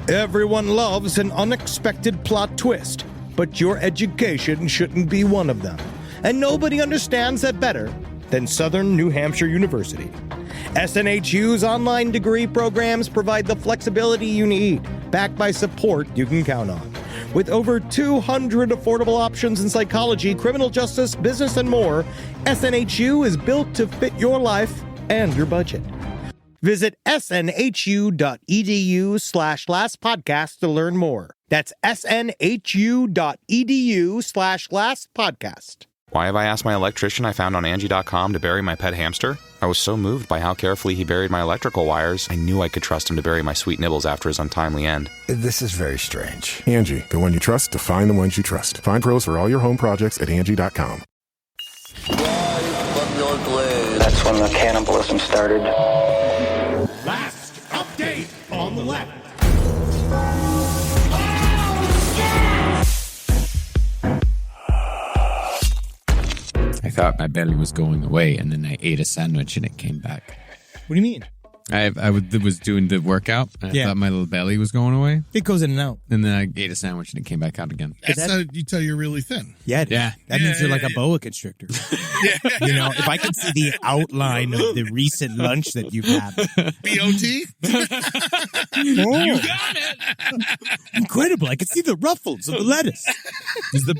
Everyone loves an unexpected plot twist, but your education shouldn't be one of them. And nobody understands that better than Southern New Hampshire University. SNHU's online degree programs provide the flexibility you need, backed by support you can count on. With over 200 affordable options in psychology, criminal justice, business, and more, SNHU is built to fit your life and your budget. Visit snhu.edu/lastpodcast to learn more. That's snhu.edu/lastpodcast. Why have I asked my electrician I found on Angie.com to bury my pet hamster? I was so moved by how carefully he buried my electrical wires, I knew I could trust him to bury my sweet nibbles after his untimely end. This is very strange. Angie, the one you trust to find the ones you trust. Find pros for all your home projects at Angie.com. That's when the cannibalism started. Last update on the left. I thought my belly was going away, and then I ate a sandwich and it came back. What do you mean? I was doing the workout, and I thought my little belly was going away. It goes in and out. And then I ate a sandwich and it came back out again. That's how you tell you're really thin. Yeah. That means you're like a boa constrictor. You know, if I can see the outline of the recent lunch that you've had. B.O.T.? You got it. Incredible. I can see the ruffles of the lettuce.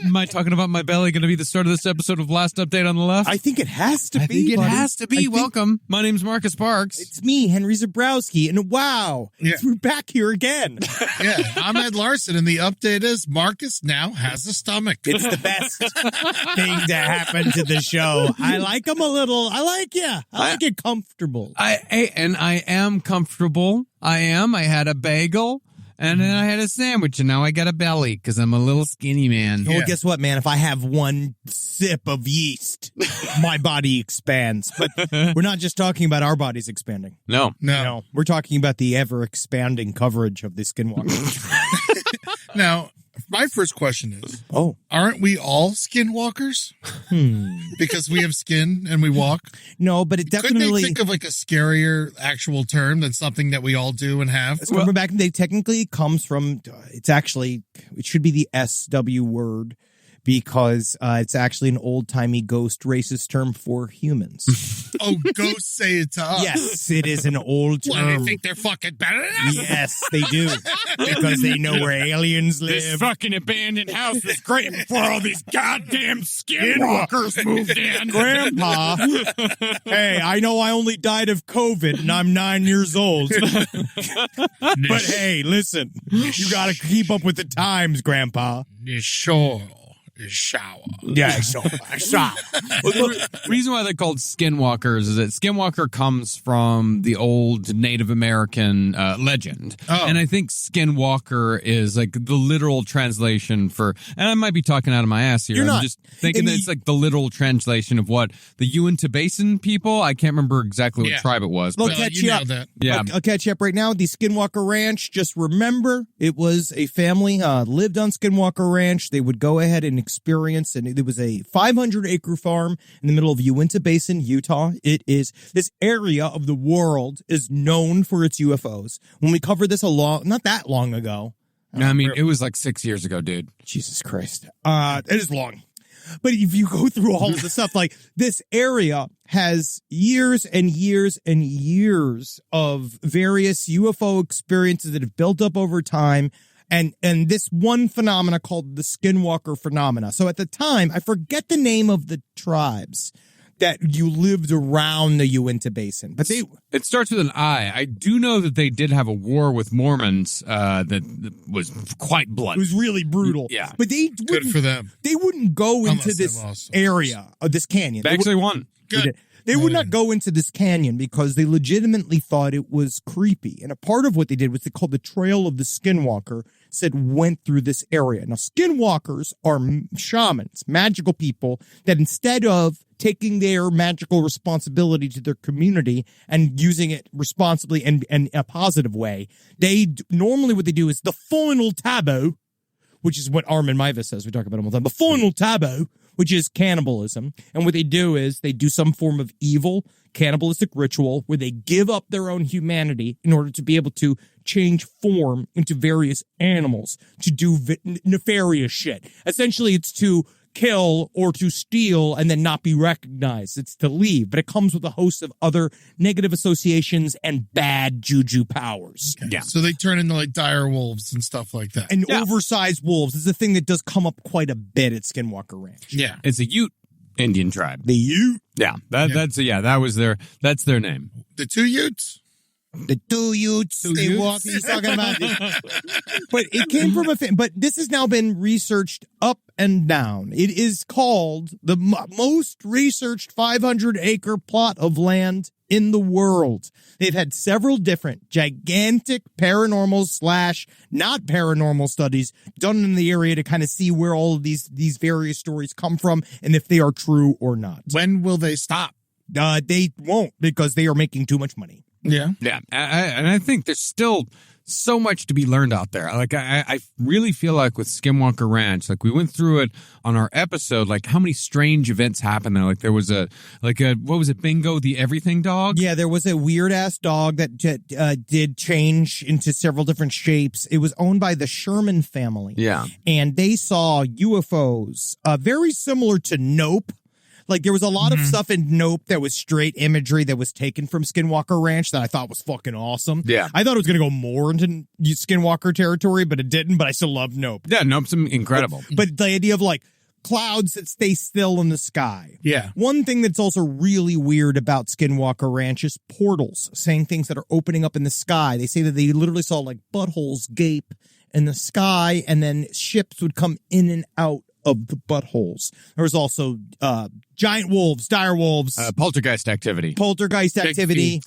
Am I talking about my belly going to be the start of this episode of Last Update on the Left? I think it has to be. I think it buddy. has to be. Welcome. My name's Marcus Parks. It's me, Henry Zabrowski, and wow, we're back here again. Yeah, I'm Ed Larson, and the update is Marcus now has a stomach. It's the best thing to happen to the show. I like him a little. I like it comfortable. I am comfortable. I had a bagel. And then I had a sandwich, and now I got a belly because I'm a little skinny man. Well, guess what, man? If I have one sip of yeast, my body expands. But we're not just talking about our bodies expanding. No. We're talking about the ever-expanding coverage of the Skinwalker. Now, my first question is, aren't we all skinwalkers? Because we have skin and we walk? No, but it definitely... Couldn't they think of like a scarier actual term than something that we all do and have? Let's remember back, they technically comes from, it should be the SW word, because it's actually an old-timey ghost racist term for humans. Oh, ghosts say it to us. Yes, it is an old term. Well, they think they're fucking better than us? Yes, they do. Because they know where aliens live. This fucking abandoned house was great before all these goddamn skinwalkers moved in. Grandpa, hey, I know I only died of COVID and I'm 9 years old. But hey, listen, you got to keep up with the times, Grandpa. Sure. Shower. Yeah, shower. Well, the reason why they're called skinwalkers is that skinwalker comes from the old Native American legend. And I think skinwalker is like the literal translation for, and I might be talking out of my ass here. I'm just thinking that it's like the literal translation of what the Uinta Basin people, I can't remember exactly what tribe it was. I'll But catch you up. Yeah. I'll catch you up right now. The Skinwalker Ranch, just remember, it was a family, lived on Skinwalker Ranch. They would go ahead and experience, and it was a 500-acre farm in the middle of Uinta Basin, Utah. This area of the world is known for its UFOs. When we covered this not that long ago. I mean, it was like 6 years ago, dude. Jesus Christ. It is long. But if you go through all of the stuff, like this area has years and years and years of various UFO experiences that have built up over time. And this one phenomena called the Skinwalker phenomena. So at the time, I forget the name of the tribes that you lived around the Uinta Basin, but it starts with an I. I do know that they did have a war with Mormons that was quite bloody. It was really brutal. Yeah, but good for them. They wouldn't go into this area of this canyon. They actually won. Good. They would not go into this canyon because they legitimately thought it was creepy. And a part of what they did was they called the Trail of the Skinwalker, went through this area. Now, skinwalkers are shamans, magical people that instead of taking their magical responsibility to their community and using it responsibly and in a positive way, normally what they do is the final taboo, which is what Armin Mivas says. We talk about him all the time. The final taboo which is cannibalism. And what they do is they do some form of evil cannibalistic ritual where they give up their own humanity in order to be able to change form into various animals to do nefarious shit. Essentially, it's to kill or to steal and then not be recognized. It's to leave, but it comes with a host of other negative associations and bad juju powers. Okay. Yeah. So they turn into like dire wolves and stuff like that. And oversized wolves is a thing that does come up quite a bit at Skinwalker Ranch. Yeah. It's a Ute Indian tribe. The Ute? Yeah. That's their name. The 2 Utes? The 2 Utes. They walk. He's talking about this. But it came from a but this has now been researched up and down. It is called the most researched 500-acre plot of land in the world. They've had several different gigantic paranormal / not paranormal studies done in the area to kind of see where all of these various stories come from and if they are true or not. When will they stop? They won't, because they are making too much money. Yeah. Yeah. And I think there's still so much to be learned out there. Like, I really feel like with Skinwalker Ranch, like we went through it on our episode, like how many strange events happened there. Like there was what was it, Bingo the Everything Dog? Yeah, there was a weird ass dog that did change into several different shapes. It was owned by the Sherman family. Yeah. And they saw UFOs, very similar to Nope. Like, there was a lot of stuff in Nope that was straight imagery that was taken from Skinwalker Ranch that I thought was fucking awesome. Yeah. I thought it was going to go more into Skinwalker territory, but it didn't. But I still love Nope. Yeah, Nope's incredible. But the idea of, like, clouds that stay still in the sky. Yeah. One thing that's also really weird about Skinwalker Ranch is portals, saying things that are opening up in the sky. They say that they literally saw, like, buttholes gape in the sky, and then ships would come in and out of the buttholes. There was also giant wolves, dire wolves, Poltergeist activity.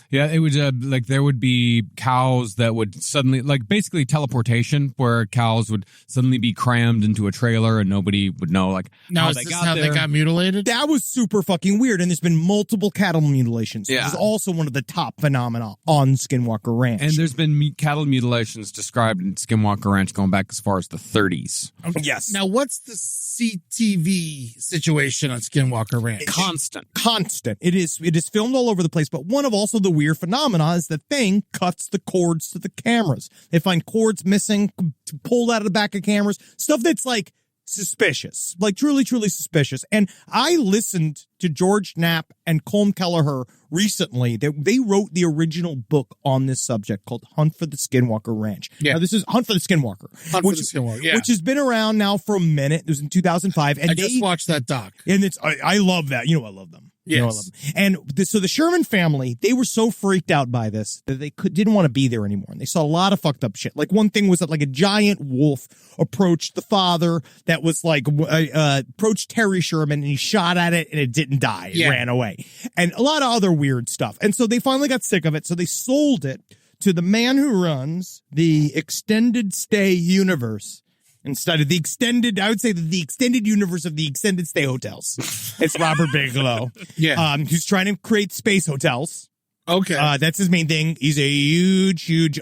Yeah, it was like there would be cows that would suddenly, like basically teleportation, where cows would suddenly be crammed into a trailer and nobody would know like how they got mutilated. That was super fucking weird. And there's been multiple cattle mutilations. Yeah. This is also one of the top phenomena on Skinwalker Ranch. And there's been cattle mutilations described in Skinwalker Ranch going back as far as the 30s. Okay. Yes. Now, what's the CTV situation on Skinwalker Ranch? Constant. It is filmed all over the place, but one of also the weird phenomena is the thing cuts the cords to the cameras. They find cords missing, pulled out of the back of cameras, stuff that's like suspicious, like truly, truly suspicious. And I listened to George Knapp and Colm Kelleher recently. They wrote the original book on this subject called Hunt for the Skinwalker Ranch. Yeah. Now, this is Hunt for the Skinwalker. Which has been around now for a minute. It was in 2005. And I just watched that doc. And I love that. You know, I love them. Yes. You know, I love them. And so the Sherman family, they were so freaked out by this that they didn't want to be there anymore. And they saw a lot of fucked up shit. Like one thing was that like a giant wolf approached the father that was like, approached Terry Sherman, and he shot at it and it didn't die. It ran away. And a lot of other weird stuff. And so they finally got sick of it. So they sold it to the man who runs the extended stay universe. Instead of the extended, I would say the extended universe of the extended stay hotels. It's Robert Bigelow. Yeah. Who's trying to create space hotels. Okay. That's his main thing. He's a huge,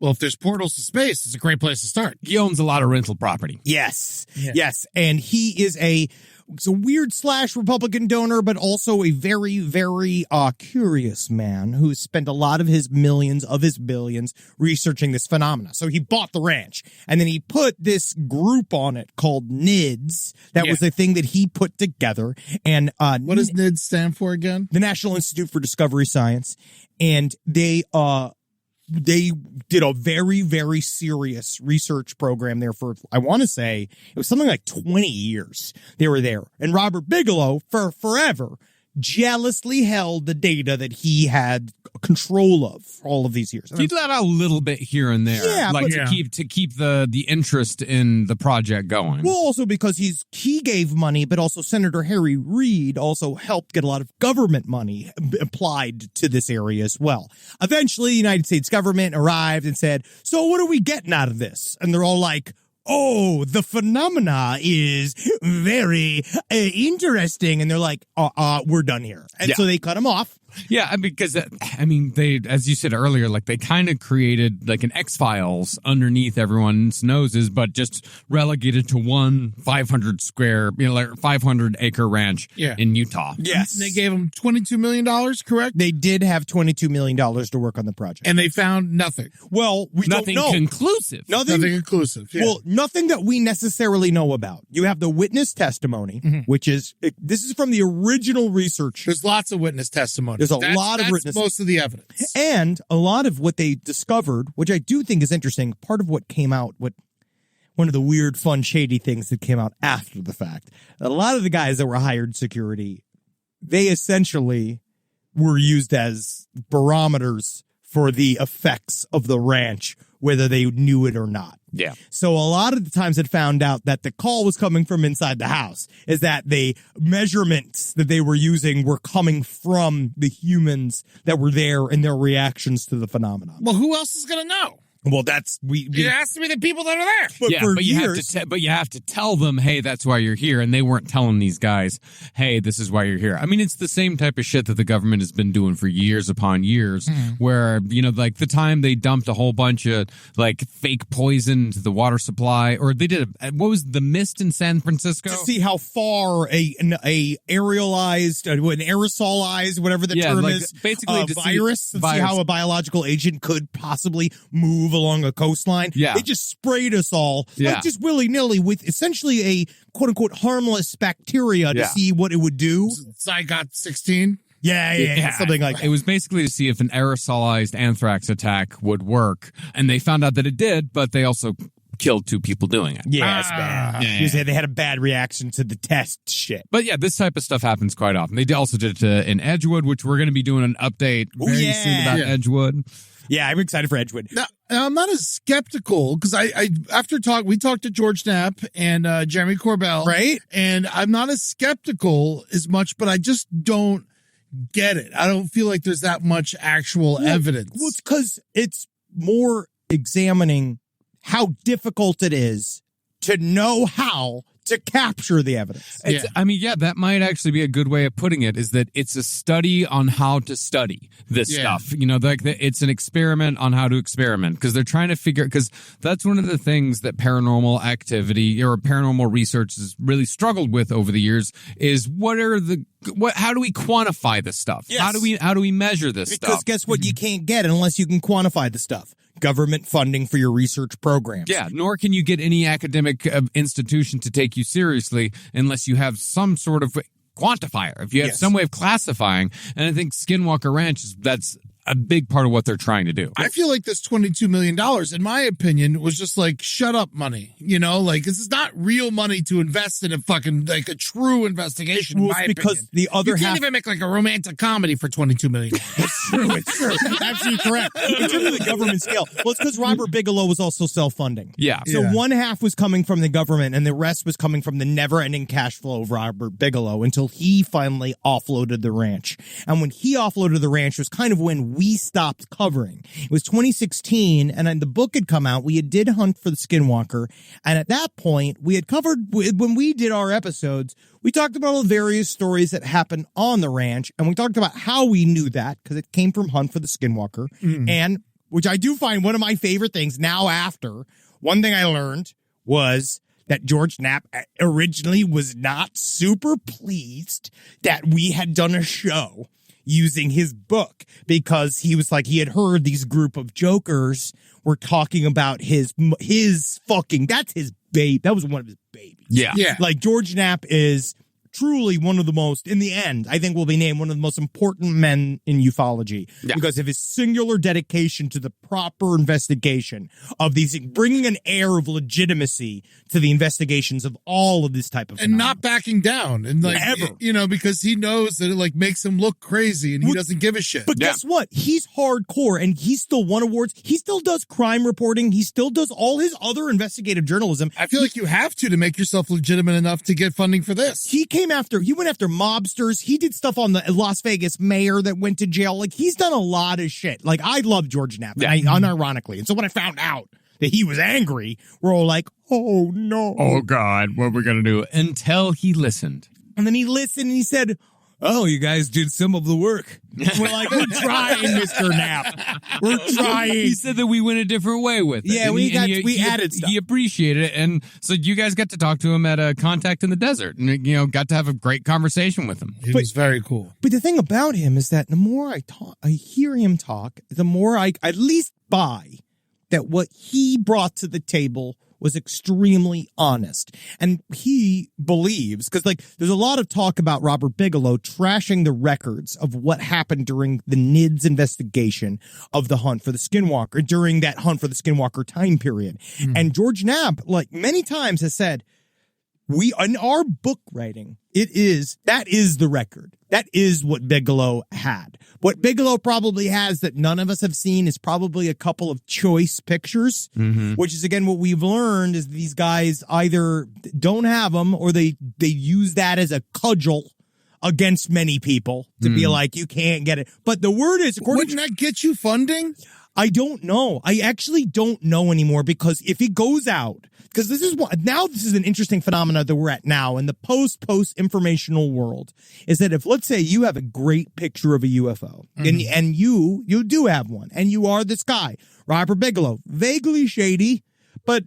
well, if there's portals to space, it's a great place to start. He owns a lot of rental property. Yes. And he is a weird / Republican donor, but also a very, very curious man who spent a lot of his millions of his billions researching this phenomena. So he bought the ranch, and then he put this group on it called NIDS. That was the thing that he put together. And what does NIDS stand for again? The National Institute for Discovery Science. And they did a very, very serious research program there for, I want to say, it was something like 20 years they were there. And Robert Bigelow, for forever, jealously held the data that he had control of for all of these years. He'd let out a little bit here and there, to keep the interest in the project going. Well, also because he gave money, but also Senator Harry Reid also helped get a lot of government money applied to this area as well. Eventually, the United States government arrived and said, "So what are we getting out of this?" And they're all like, "Oh, the phenomena is very interesting." And they're like, we're done here. And so they cut him off. Yeah, because they, as you said earlier, like they kind of created like an X-Files underneath everyone's noses, but just relegated to one 500 acre ranch in Utah. Yes. And they gave them $22 million, correct? They did have $22 million to work on the project. And they found nothing. Well, we nothing don't know. Conclusive. Nothing conclusive. Yeah. Well, nothing that we necessarily know about. You have the witness testimony, which is, this is from the original research. There's lots of witness testimony. There's a lot of witness. Most of the evidence. And a lot of what they discovered, which I do think is interesting, part of what came out, one of the weird, fun, shady things that came out after the fact. A lot of the guys that were hired security, they essentially were used as barometers for the effects of the ranch, whether they knew it or not. Yeah. So a lot of the times it found out that the call was coming from inside the house, is that the measurements that they were using were coming from the humans that were there and their reactions to the phenomenon. Well, who else is going to know? Well, that's it has to be the people that are there. But you have to tell them, hey, that's why you're here, and they weren't telling these guys, hey, this is why you're here. I mean, it's the same type of shit that the government has been doing for years upon years, where like the time they dumped a whole bunch of like fake poison into the water supply, or they did what was the mist in San Francisco to see how far an aerosolized, whatever the term is, basically virus, to see how a biological agent could possibly move along a coastline. Yeah. It just sprayed us all, like just willy-nilly with essentially a quote-unquote harmless bacteria to see what it would do. Zygote 16? Yeah, something like that. It was basically to see if an aerosolized anthrax attack would work, and they found out that it did, but they also killed 2 people doing it. Yeah, it's bad. Yeah. They had a bad reaction to the test shit. But yeah, this type of stuff happens quite often. They also did it in Edgewood, which we're going to be doing an update very soon about Edgewood. Yeah, I'm excited for Edgewood. Now I'm not as skeptical because we talked to George Knapp and Jeremy Corbell, right? And I'm not as skeptical as much, but I just don't get it. I don't feel like there's that much actual evidence. Well, it's because it's more examining how difficult it is to know how to capture the evidence. I mean, that might actually be a good way of putting it, is that it's a study on how to study this stuff. You know, like it's an experiment on how to experiment, because they're trying to figure, because that's one of the things that paranormal activity or paranormal research has really struggled with over the years is how do we quantify this stuff? Yes. How do we measure this stuff? Because guess what? You can't get it unless you can quantify the stuff. Government funding for your research programs. Yeah, nor can you get any academic institution to take you seriously unless you have some sort of quantifier. If you have some way of classifying, and I think Skinwalker Ranch that's a big part of what they're trying to do. I feel like this $22 million, in my opinion, was just like shut up money. You know, like this is not real money to invest in a fucking like a true investigation. Well, in my because opinion. the other you half can't even make like a romantic comedy for $22 million. It's true. Absolutely correct. In terms of the government scale, well, it's because Robert Bigelow was also self-funding. Yeah. So one half was coming from the government, and the rest was coming from the never-ending cash flow of Robert Bigelow until he finally offloaded the ranch. And when he offloaded the ranch was kind of when we stopped covering. It was 2016, and then the book had come out. We did hunt for the Skinwalker, and at that point, we had covered, when we did our episodes, we talked about all the various stories that happened on the ranch, and we talked about how we knew that, because it came from Hunt for the Skinwalker, and which I do find one of my favorite things now after. One thing I learned was that George Knapp originally was not super pleased that we had done a show using his book, because he was like, he had heard these group of jokers were talking about his fucking, that's his babe. That was one of his babies. Yeah. Like George Knapp is truly one of the most, in the end, I think will be named one of the most important men in ufology because of his singular dedication to the proper investigation of these, bringing an air of legitimacy to the investigations of all of this type of and not backing down, and like ever, you know, because he knows that it like makes him look crazy, and he doesn't give a shit. But guess what? He's hardcore, and he still won awards. He still does crime reporting. He still does all his other investigative journalism. I feel like you have to make yourself legitimate enough to get funding for this. He went after mobsters. He did stuff on the Las Vegas mayor that went to jail. Like, he's done a lot of shit. Like, I love George Knapp, unironically. And so when I found out that he was angry, we're all like, oh no. Oh God, what are we going to do? Until he listened. And then he listened and he said, oh, you guys did some of the work. We're like, we're trying, Mr. Knapp. We're trying. He said that we went a different way with it. Yeah, And we he added stuff. He appreciated it. And so you guys got to talk to him at a Contact in the Desert and, got to have a great conversation with him. It was very cool. But the thing about him is that the more I hear him talk, the more I at least buy that what he brought to the table was extremely honest. And he believes, because there's a lot of talk about Robert Bigelow trashing the records of what happened during the NIDS investigation of the hunt for the Skinwalker, during that hunt for the Skinwalker time period. Mm. And George Knapp, many times has said, in our book writing, that is the record. That is what Bigelow had. What Bigelow probably has that none of us have seen is probably a couple of choice pictures, which is, again, what we've learned is these guys either don't have them or they use that as a cudgel against many people to be like, you can't get it. But the word is, wouldn't that get you funding? I don't know. I actually don't know anymore, because if he goes out, because this is an interesting phenomenon that we're at now in the post informational world, is that if, let's say, you have a great picture of a UFO and you do have one, and you are this guy, Robert Bigelow, vaguely shady, but,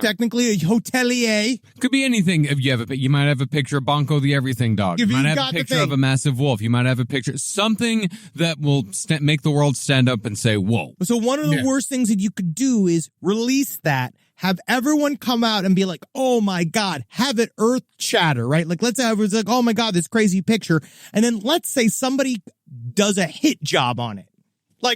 technically a hotelier. Could be anything. If you might have a picture of Bonko the Everything Dog. You might have a picture of a massive wolf. You might have a picture, something that will make the world stand up and say, whoa. So one of the worst things that you could do is release that, have everyone come out and be like, oh my God, have it earth shatter, right? Let's say everyone's like, oh my God, this crazy picture. And then let's say somebody does a hit job on it.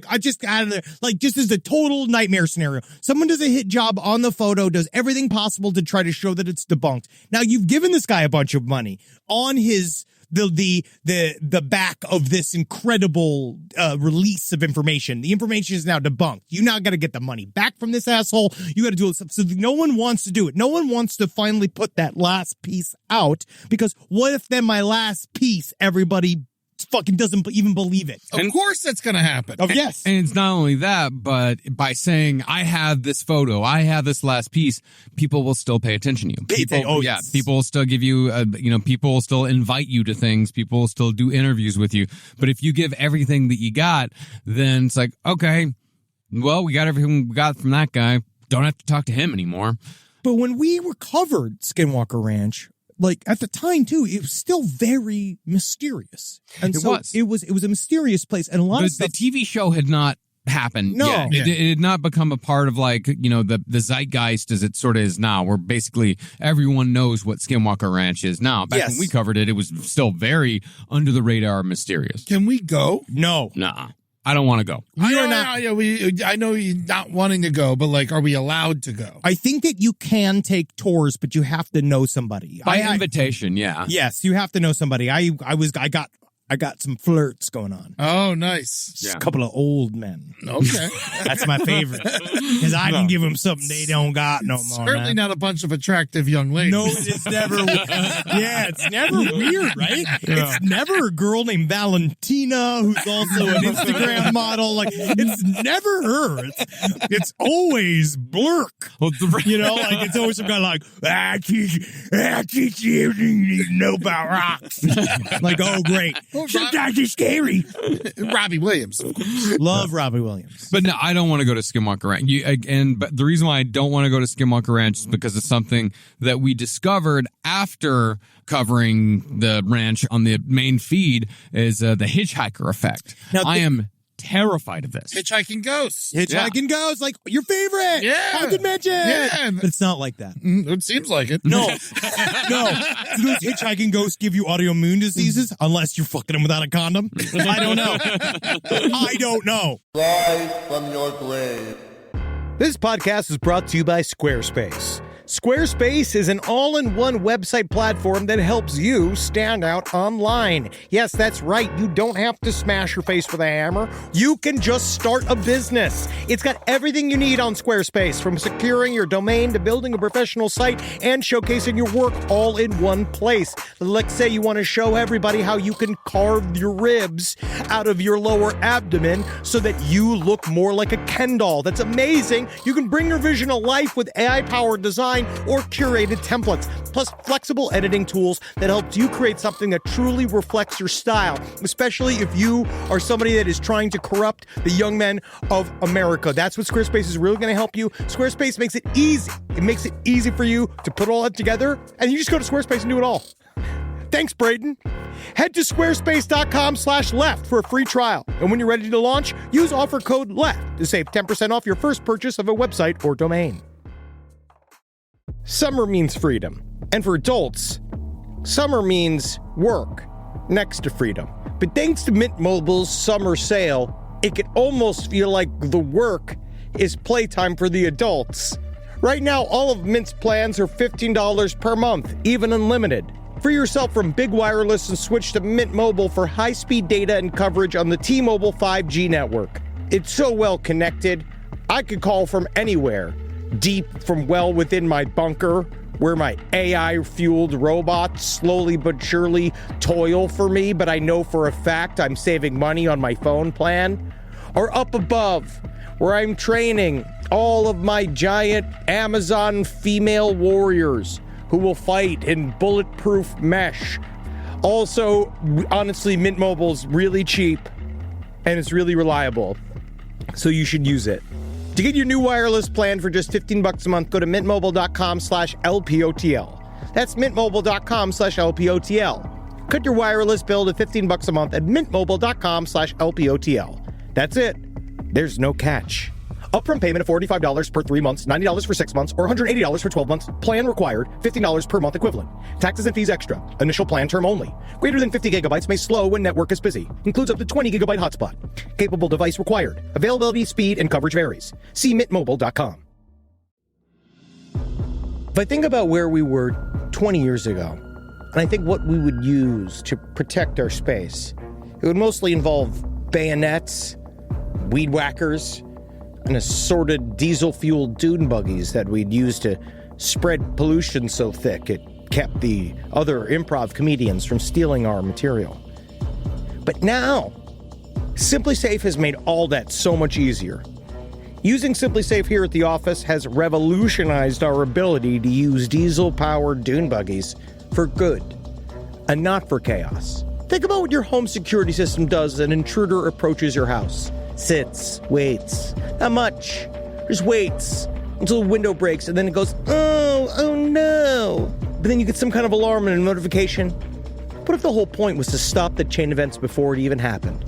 I just added there, just as a total nightmare scenario. Someone does a hit job on the photo, does everything possible to try to show that it's debunked. Now you've given this guy a bunch of money on the back of this incredible release of information. The information is now debunked. You now got to get the money back from this asshole. You got to do it. So no one wants to do it. No one wants to finally put that last piece out, because what if then my last piece, everybody fucking doesn't even believe it? Of course that's going to happen. Oh, yes. And it's not only that, but by saying, I have this photo, I have this last piece, people will still pay attention to you. People will still give you, people will still invite you to things. People will still do interviews with you. But if you give everything that you got, then it's like, okay, well, we got everything we got from that guy. Don't have to talk to him anymore. But when we recovered Skinwalker Ranch, at the time too, it was still very mysterious, and it was a mysterious place, and a lot of stuff. The TV show had not happened yet. It had not become a part of the zeitgeist as it sort of is now, where basically everyone knows what Skinwalker Ranch is now. Back when we covered it, it was still very under the radar, mysterious. Can we go? No. Nah. I don't want to go. I know you're not wanting to go, but are we allowed to go? I think that you can take tours, but you have to know somebody. By invitation, yeah. Yes, you have to know somebody. I got some flirts going on. Oh, nice. Just a couple of old men. Okay. That's my favorite. Because I can give them something they don't got no more. Certainly not a bunch of attractive young ladies. No, it's never. It's never weird, right? Yeah. It's never a girl named Valentina who's also an Instagram model. It's never her. It's always Blurk. It's always some guy I teach you need to know about rocks. Oh, great. Sometimes it's scary. Robbie Williams. Love Robbie Williams. But no, I don't want to go to Skinwalker Ranch. But the reason why I don't want to go to Skinwalker Ranch is because it's something that we discovered after covering the ranch on the main feed is the hitchhiker effect. Now, I am terrified of this. Hitchhiking ghosts. Hitchhiking ghosts, your favorite. Yeah. Haunted Mansion. Yeah. But it's not like that. It seems like it. No. Do those hitchhiking ghosts give you autoimmune diseases unless you're fucking them without a condom? I don't know. I don't know. Rise from your grave. This podcast is brought to you by Squarespace. Squarespace is an all-in-one website platform that helps you stand out online. Yes, that's right. You don't have to smash your face with a hammer. You can just start a business. It's got everything you need on Squarespace, from securing your domain to building a professional site and showcasing your work all in one place. Let's say you want to show everybody how you can carve your ribs out of your lower abdomen so that you look more like a Ken doll. That's amazing. You can bring your vision to life with AI-powered design design or curated templates, plus flexible editing tools that helps you create something that truly reflects your style, especially if you are somebody that is trying to corrupt the young men of America. That's what Squarespace is really going to help you. Squarespace makes it easy. It makes it easy for you to put all that together, and you just go to Squarespace and do it all. Thanks, Braden. Head to squarespace.com/left for a free trial. And when you're ready to launch, use offer code LEFT to save 10% off your first purchase of a website or domain. Summer means freedom. And for adults, summer means work next to freedom. But thanks to Mint Mobile's summer sale, it can almost feel like the work is playtime for the adults. Right now, all of Mint's plans are $15 per month, even unlimited. Free yourself from big wireless and switch to Mint Mobile for high-speed data and coverage on the T-Mobile 5G network. It's so well connected, I could call from anywhere, deep from well within my bunker, where my AI-fueled robots slowly but surely toil for me, but I know for a fact I'm saving money on my phone plan. Or up above, where I'm training all of my giant Amazon female warriors who will fight in bulletproof mesh. Also, honestly, Mint Mobile's really cheap and it's really reliable, so you should use it. To get your new wireless plan for just $15 a month, go to mintmobile.com/LPOTL. That's mintmobile.com/LPOTL. Cut your wireless bill to $15 a month at mintmobile.com/LPOTL. That's it. There's no catch. Upfront payment of $45 per 3 months, $90 for 6 months, or $180 for 12 months. Plan required, $15 per month equivalent. Taxes and fees extra. Initial plan term only. Greater than 50 gigabytes may slow when network is busy. Includes up to 20 gigabyte hotspot. Capable device required. Availability, speed, and coverage varies. See mintmobile.com. If I think about where we were 20 years ago, and I think what we would use to protect our space, it would mostly involve bayonets, weed whackers, and assorted diesel-fueled dune buggies that we'd use to spread pollution so thick it kept the other improv comedians from stealing our material. But now, Simply Safe has made all that so much easier. Using Simply Safe here at the office has revolutionized our ability to use diesel-powered dune buggies for good, and not for chaos. Think about what your home security system does as an intruder approaches your house. Sits, waits. Not much. Just waits until the window breaks and then it goes, oh no. But then you get some kind of alarm and a notification. What if the whole point was to stop the chain events before it even happened?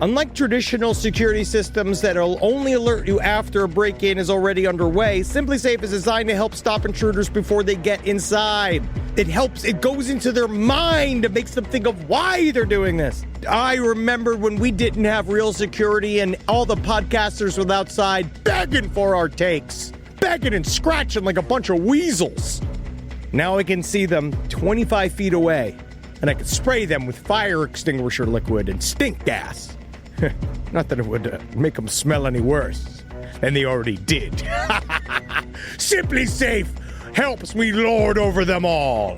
Unlike traditional security systems that'll only alert you after a break-in is already underway, Simply Safe is designed to help stop intruders before they get inside. It goes into their mind and makes them think of why they're doing this. I remember when we didn't have real security and all the podcasters were outside begging for our takes. Begging and scratching like a bunch of weasels. Now I can see them 25 feet away, and I can spray them with fire extinguisher liquid and stink gas. Not that it would make them smell any worse than they already did. Simply Safe helps me lord over them all.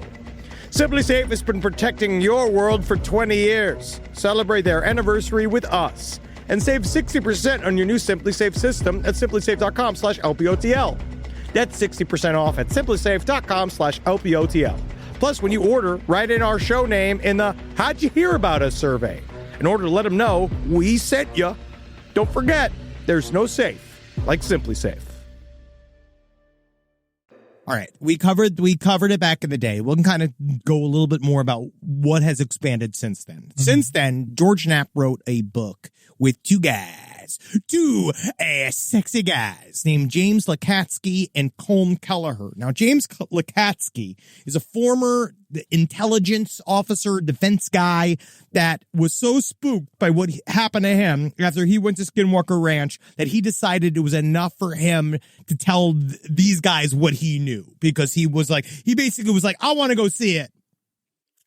Simply Safe has been protecting your world for 20 years. Celebrate their anniversary with us and save 60% on your new Simply Safe system at simplysafe.com/LPOTL. That's 60% off at simplysafe.com/LPOTL. Plus, when you order, write in our show name in the How'd You Hear About Us survey in order to let them know we sent you. Don't forget, there's no safe like Simply Safe. All right, we covered it back in the day. We'll kind of go a little bit more about what has expanded since then. Mm-hmm. Since then, George Knapp wrote a book with two sexy guys named James Lakatsky and Colm Kelleher. Now, James Lakatsky is a former intelligence officer, defense guy that was so spooked by what happened to him after he went to Skinwalker Ranch that he decided it was enough for him to tell these guys what he knew, because he basically was like, I want to go see it.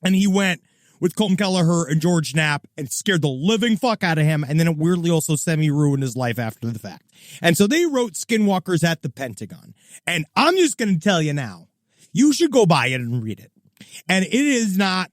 And he went with Colm Kelleher and George Knapp and scared the living fuck out of him. And then it weirdly also semi-ruined his life after the fact. And so they wrote Skinwalkers at the Pentagon. And I'm just going to tell you now, you should go buy it and read it. And it is not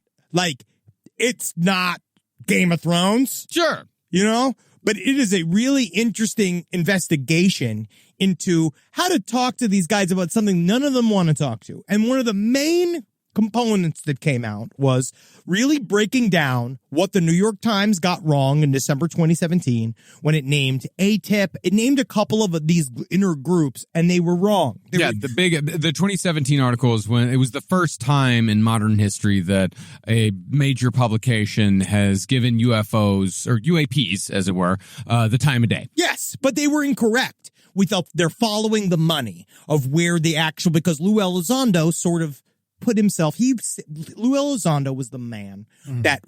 it's not Game of Thrones. Sure. You know, but it is a really interesting investigation into how to talk to these guys about something none of them want to talk to. And one of the main components that came out was really breaking down what the New York Times got wrong in December 2017 when it named ATIP. It named a couple of these inner groups, and they were wrong. The 2017 article is when it was the first time in modern history that a major publication has given UFOs, or UAPs, as it were, the time of day. Yes, but they were incorrect. We thought they're following the money of where the actual, because Lou Elizondo sort of put himself, Lou Elizondo was the man that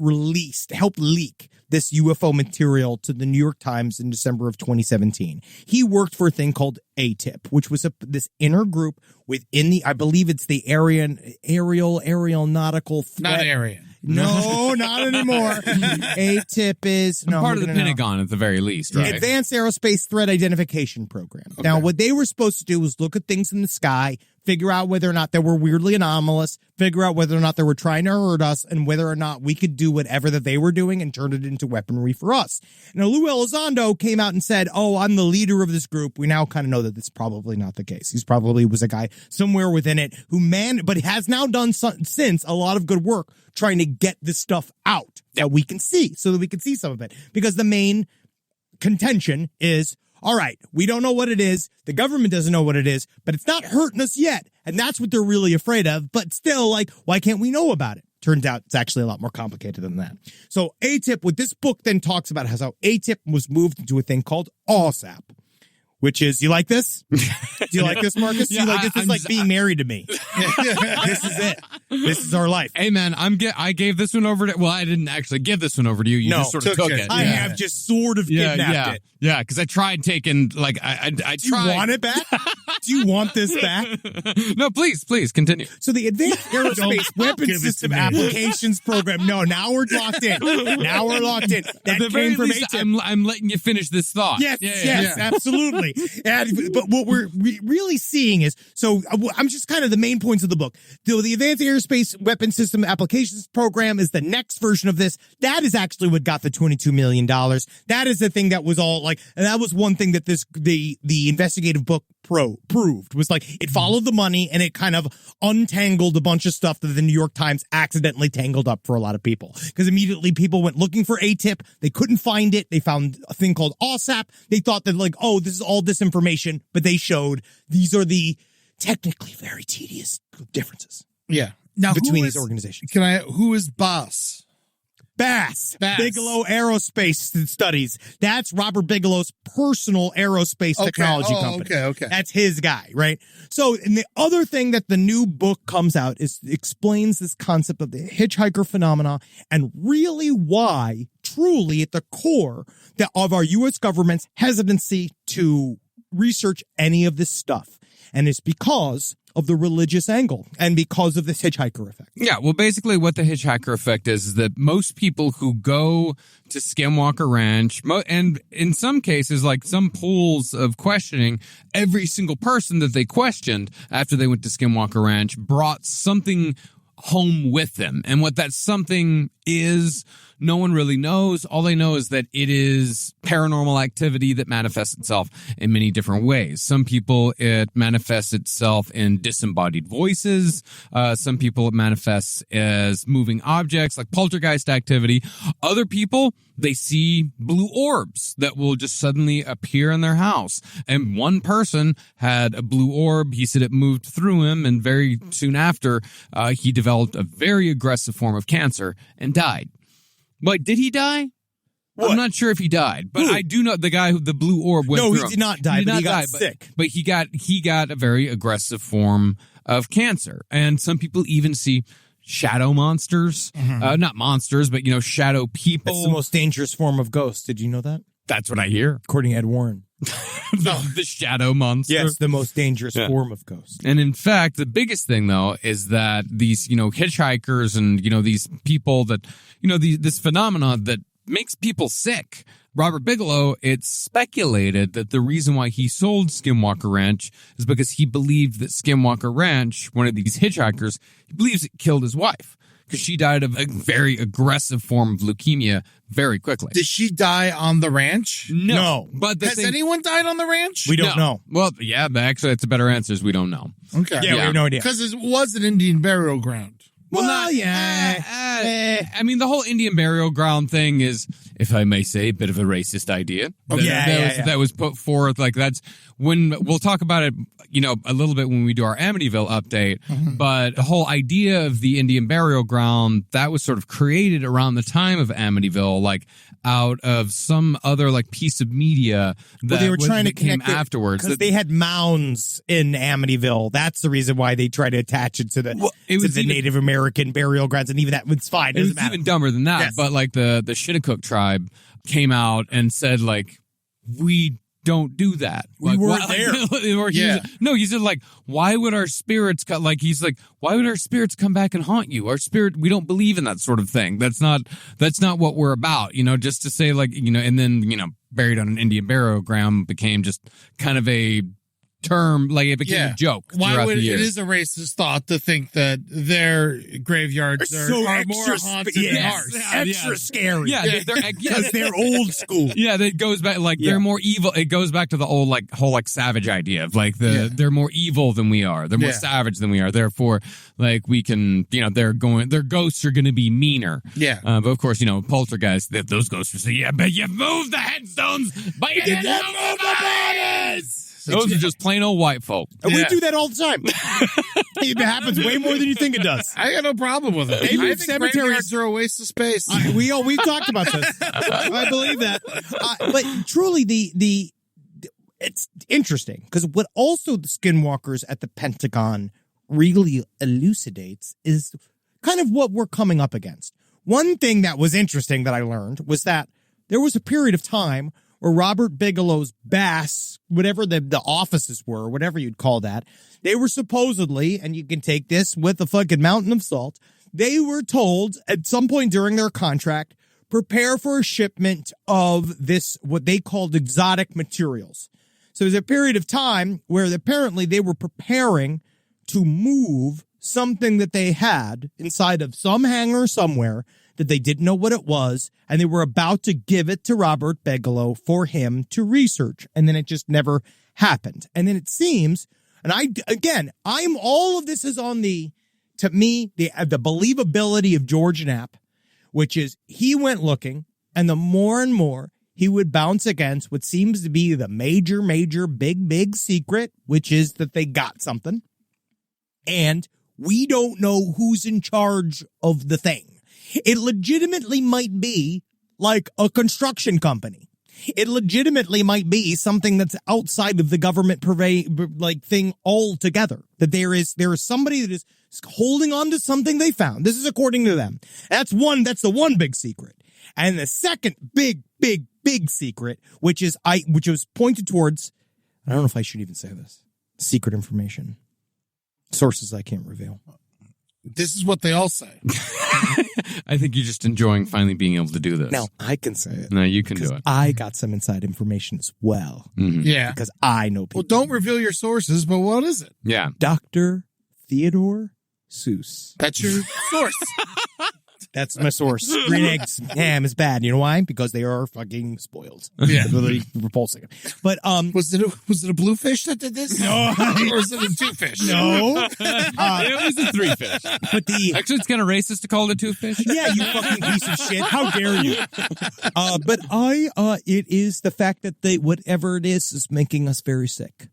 helped leak this UFO material to the New York Times in December of 2017. He worked for a thing called ATIP, which was this inner group within I believe it's the aeronautical threat. Not Aryan. No, not anymore. ATIP is part of the Pentagon at the very least, right? Advanced Aerospace Threat Identification Program. Okay. Now, what they were supposed to do was look at things in the sky, figure out whether or not they were weirdly anomalous, figure out whether or not they were trying to hurt us, and whether or not we could do whatever that they were doing and turn it into weaponry for us. Now, Lou Elizondo came out and said, "Oh, I'm the leader of this group." We now kind of know that that's probably not the case. He's probably was a guy somewhere within it but has now done since a lot of good work trying to get this stuff out that we can see, so that we can see some of it. Because the main contention is, all right, we don't know what it is. The government doesn't know what it is, but it's not hurting us yet. And that's what they're really afraid of. But still, like, why can't we know about it? Turns out it's actually a lot more complicated than that. So ATIP, what this book then talks about is how ATIP was moved into a thing called AWSAP, which is, you like this? Do you like this, Marcus? Yeah, you like this? It's like being married to me. This is it. This is our life. Hey, man, I gave this one over to, well, I didn't actually give this one over to you. You just sort of took it. I have just sort of kidnapped it. Yeah, because I tried taking, like, I tried. Do you want it back? Do you want this back? No, please continue. So the Advanced Aerospace Weapons System Applications Program. No, now we're locked in. That came from ATIP. I'm letting you finish this thought. Yes, absolutely. But what we're really seeing is, so I'm just kind of the main points of the book. The Advanced Aerospace Weapons System Applications Program is the next version of this. That is actually what got the $22 million. That is the thing that was all like, and that was one thing that the investigative book proved was like, it followed the money and it kind of untangled a bunch of stuff that the New York Times accidentally tangled up for a lot of people. Because immediately people went looking for ATIP. They couldn't find it. They found a thing called AWSAP. They thought that like, oh, this is all disinformation, but they showed these are the technically very tedious differences. Yeah. Now, between these organizations. Who is Bass? Bass. Bigelow Aerospace Studies. That's Robert Bigelow's personal aerospace technology company. Okay. That's his guy, right? So, and the other thing that the new book comes out is explains this concept of the hitchhiker phenomena and really why, truly at the core of our U.S. government's hesitancy to research any of this stuff. And it's because of the religious angle and because of this hitchhiker effect. Yeah, well, basically what the hitchhiker effect is that most people who go to Skinwalker Ranch, and in some cases, like some pools of questioning, every single person that they questioned after they went to Skinwalker Ranch brought something home with them. And what that something is, no one really knows. All they know is that it is paranormal activity that manifests itself in many different ways. Some people, it manifests itself in disembodied voices. Some people, it manifests as moving objects, like poltergeist activity. Other people, they see blue orbs that will just suddenly appear in their house. And one person had a blue orb. He said it moved through him, and very soon after, he developed a very aggressive form of cancer and died. But did he die? What? I'm not sure if he died, but I do know the guy who the blue orb went through. No, he did not die, but he got sick. But he got a very aggressive form of cancer. And some people even see shadow monsters. Not monsters, but, shadow people. That's the most dangerous form of ghost. Did you know that? That's what I hear. According to Ed Warren. The shadow monster. Yes, the most dangerous form of ghost. And in fact, the biggest thing, though, is that these, hitchhikers and, these people that, this phenomenon that makes people sick. Robert Bigelow, it's speculated that the reason why he sold Skinwalker Ranch is because he believed that Skinwalker Ranch, one of these hitchhikers, he believes it killed his wife. because she died of a very aggressive form of leukemia very quickly. Did she die on the ranch? No. But Has anyone died on the ranch? We don't know. Well, yeah, but actually, that's a better answer is we don't know. Okay. Yeah, we have no idea. Because it was an Indian burial ground. I mean, the whole Indian burial ground thing is, if I may say, a bit of a racist idea. That was put forth. Like, that's when we'll talk about it, a little bit when we do our Amityville update. Mm-hmm. But the whole idea of the Indian burial ground, that was sort of created around the time of Amityville, like out of some other like piece of media that they were trying to came connect afterwards. Because they had mounds in Amityville. That's the reason why they tried to attach it to the Native American burial grounds, and even that was fine. It was even dumber than that. Yes. But like the Shinnecock tribe came out and said, like, we don't do that. We weren't there. He said, like, why would our spirits why would our spirits come back and haunt you? We don't believe in that sort of thing. That's not what we're about, just to say, like, and then, buried on an Indian burial ground became just kind of a term, like it became a joke. Why would it is a racist thought to think that their graveyards are more haunted than ours? Extra scary. Yeah, because they're old school. Yeah, that goes back, like, they're more evil. It goes back to the old, like, whole, like, savage idea of, like, they're more evil than we are. They're more savage than we are. Therefore, like, we can, their ghosts are going to be meaner. Yeah. But of course, poltergeists, those ghosts will say, yeah, but you moved the headstones, but you didn't move the bodies. Those are just plain old white folk. And we do that all the time. It happens way more than you think it does. I got no problem with it. Maybe I think cemeteries are a waste of space. We've talked about this. I believe that. But truly, it's interesting because what also the Skinwalkers at the Pentagon really elucidates is kind of what we're coming up against. One thing that was interesting that I learned was that there was a period of time where Robert Bigelow's Bass, whatever the offices were, whatever you'd call that, they were supposedly, and you can take this with a fucking mountain of salt, they were told at some point during their contract, prepare for a shipment of this, what they called exotic materials. So there's a period of time where apparently they were preparing to move something that they had inside of some hangar somewhere that they didn't know what it was, and they were about to give it to Robert Bigelow for him to research, and then it just never happened. And then it seems, and I'm all of this is on to me, the believability of George Knapp, which is he went looking, and the more and more he would bounce against what seems to be the major, big secret, which is that they got something, and we don't know who's in charge of the thing. It legitimately might be like a construction company. It legitimately might be something that's outside of the government thing altogether. That there is somebody that is holding on to something they found. This is according to them. That's the one big secret. And the second big secret, which was pointed towards, I don't know if I should even say this, secret information. Sources I can't reveal. This is what they all say. I think you're just enjoying finally being able to do this. No, I can say it. No, you can do it. I got some inside information as well. Mm-hmm. Yeah. Because I know people. Well, don't reveal your sources, but what is it? Yeah. Dr. Theodore Seuss. That's your source. That's my source. Green eggs, ham is bad. You know why? Because they are fucking spoiled. Yeah. Really repulsing. But was it a bluefish that did this? No. Or was it a two fish? No. It was a three fish. But actually, it's kind of racist to call it a two fish. Yeah, you fucking piece of shit. How dare you? But it is the fact that whatever it is making us very sick.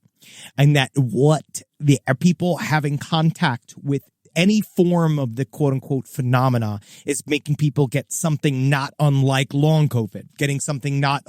And that what the people having contact with any form of the quote unquote phenomena is making people get something not unlike long COVID, getting something not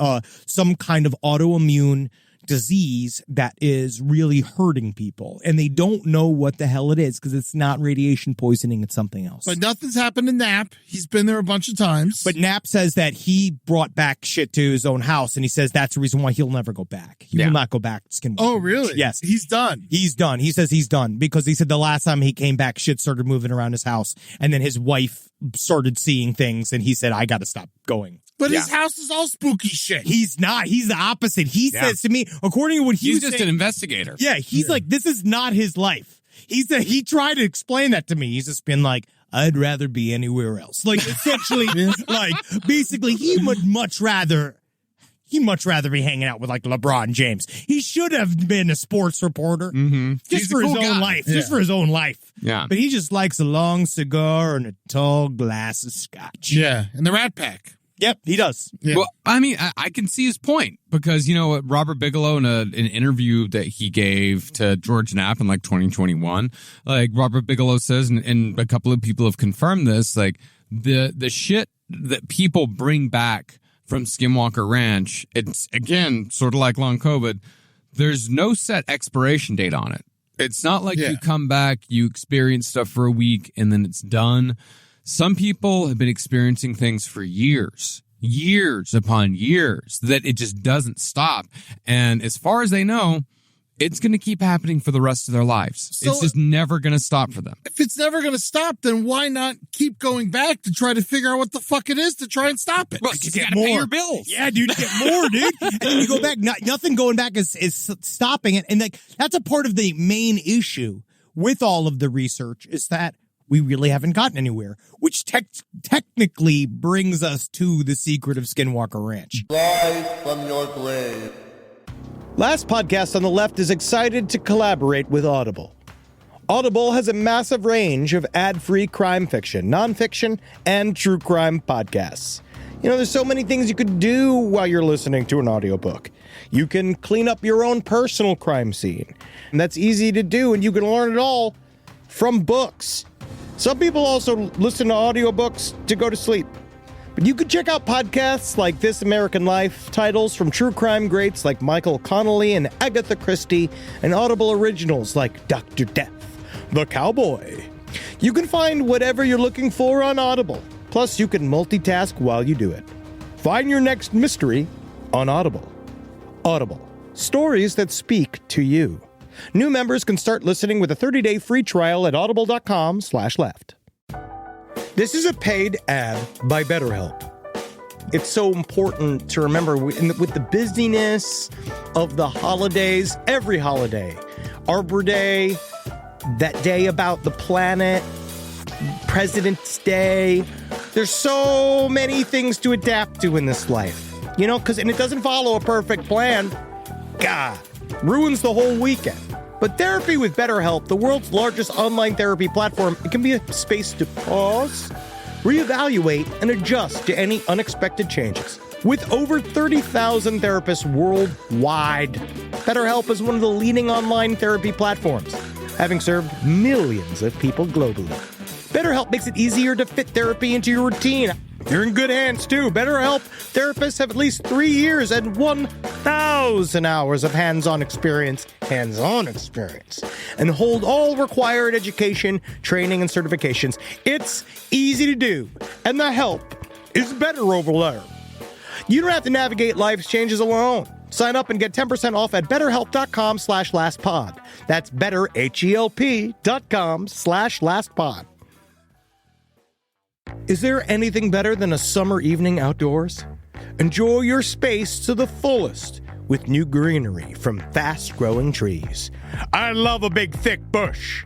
some kind of autoimmune disease that is really hurting people. And they don't know what the hell it is because it's not radiation poisoning. It's something else. But nothing's happened to Knapp. He's been there a bunch of times. But Knapp says that he brought back shit to his own house, and he says that's the reason why he'll never go back. He will not go back to Skinwalker. Oh, really? Yes. He's done. He's done. He says he's done because he said the last time he came back, shit started moving around his house, and then his wife started seeing things, and he said, I got to stop going. But his house is all spooky shit. He's not. He's the opposite. He says to me, according to what he's was just saying, an investigator. Yeah, he's like, this is not his life. He tried to explain that to me. He's just been like, I'd rather be anywhere else. Like, essentially, like, basically, he would much rather be hanging out with, like, LeBron James. He should have been a sports reporter. Mm-hmm. Just for his own life. Yeah. Just for his own life. Yeah. But he just likes a long cigar and a tall glass of scotch. Yeah, and the Rat Pack. Yep, he does. Yeah. Well, I mean, I can see his point because, you know, Robert Bigelow in an interview that he gave to George Knapp in like 2021, like Robert Bigelow says, and a couple of people have confirmed this, like the shit that people bring back from Skinwalker Ranch, it's, again, sort of like long COVID, there's no set expiration date on it. It's not like you come back, you experience stuff for a week, and then it's done. Some people have been experiencing things for years upon years, that it just doesn't stop. And as far as they know, it's going to keep happening for the rest of their lives. So, it's just never going to stop for them. If it's never going to stop, then why not keep going back to try to figure out what the fuck it is to try and stop it? Well, you got to pay your bills. Yeah, dude, get more, dude. And then you go back. Nothing going back is stopping it. And like that's a part of the main issue with all of the research is that we really haven't gotten anywhere, which technically brings us to the secret of Skinwalker Ranch. Rise from your grave. Last Podcast on the Left is excited to collaborate with Audible. Audible has a massive range of ad-free crime fiction, nonfiction, and true crime podcasts. You know, there's so many things you could do while you're listening to an audiobook. You can clean up your own personal crime scene. And that's easy to do, and you can learn it all from books. Some people also listen to audiobooks to go to sleep. But you could check out podcasts like This American Life, titles from true crime greats like Michael Connelly and Agatha Christie, and Audible originals like Dr. Death, The Cowboy. You can find whatever you're looking for on Audible. Plus, you can multitask while you do it. Find your next mystery on Audible. Audible. Stories that speak to you. New members can start listening with a 30-day free trial at audible.com/left. This is a paid ad by BetterHelp. It's so important to remember with the busyness of the holidays, every holiday, Arbor Day, that day about the planet, President's Day. There's so many things to adapt to in this life, you know, and it doesn't follow a perfect plan. God, ruins the whole weekend. But therapy with BetterHelp, the world's largest online therapy platform, it can be a space to pause, reevaluate, and adjust to any unexpected changes. With over 30,000 therapists worldwide, BetterHelp is one of the leading online therapy platforms, having served millions of people globally. BetterHelp makes it easier to fit therapy into your routine. You're in good hands, too. BetterHelp therapists have at least 3 years and 1,000 hours of hands-on experience, and hold all required education, training, and certifications. It's easy to do, and the help is better over there. You don't have to navigate life's changes alone. Sign up and get 10% off at betterhelp.com/lastpod. That's betterhelp.com/lastpod. Is there anything better than a summer evening outdoors? Enjoy your space to the fullest with new greenery from Fast Growing Trees. I love a big, thick bush.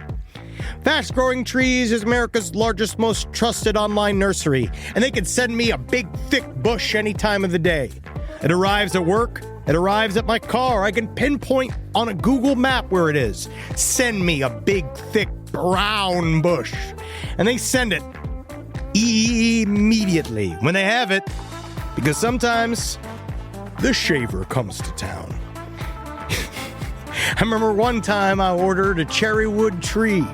Fast Growing Trees is America's largest, most trusted online nursery, and they can send me a big, thick bush any time of the day. It arrives at work. It arrives at my car. I can pinpoint on a Google map where it is. Send me a big, thick, brown bush. And they send it immediately when they have it, because sometimes the shaver comes to town. I remember one time I ordered a cherry wood tree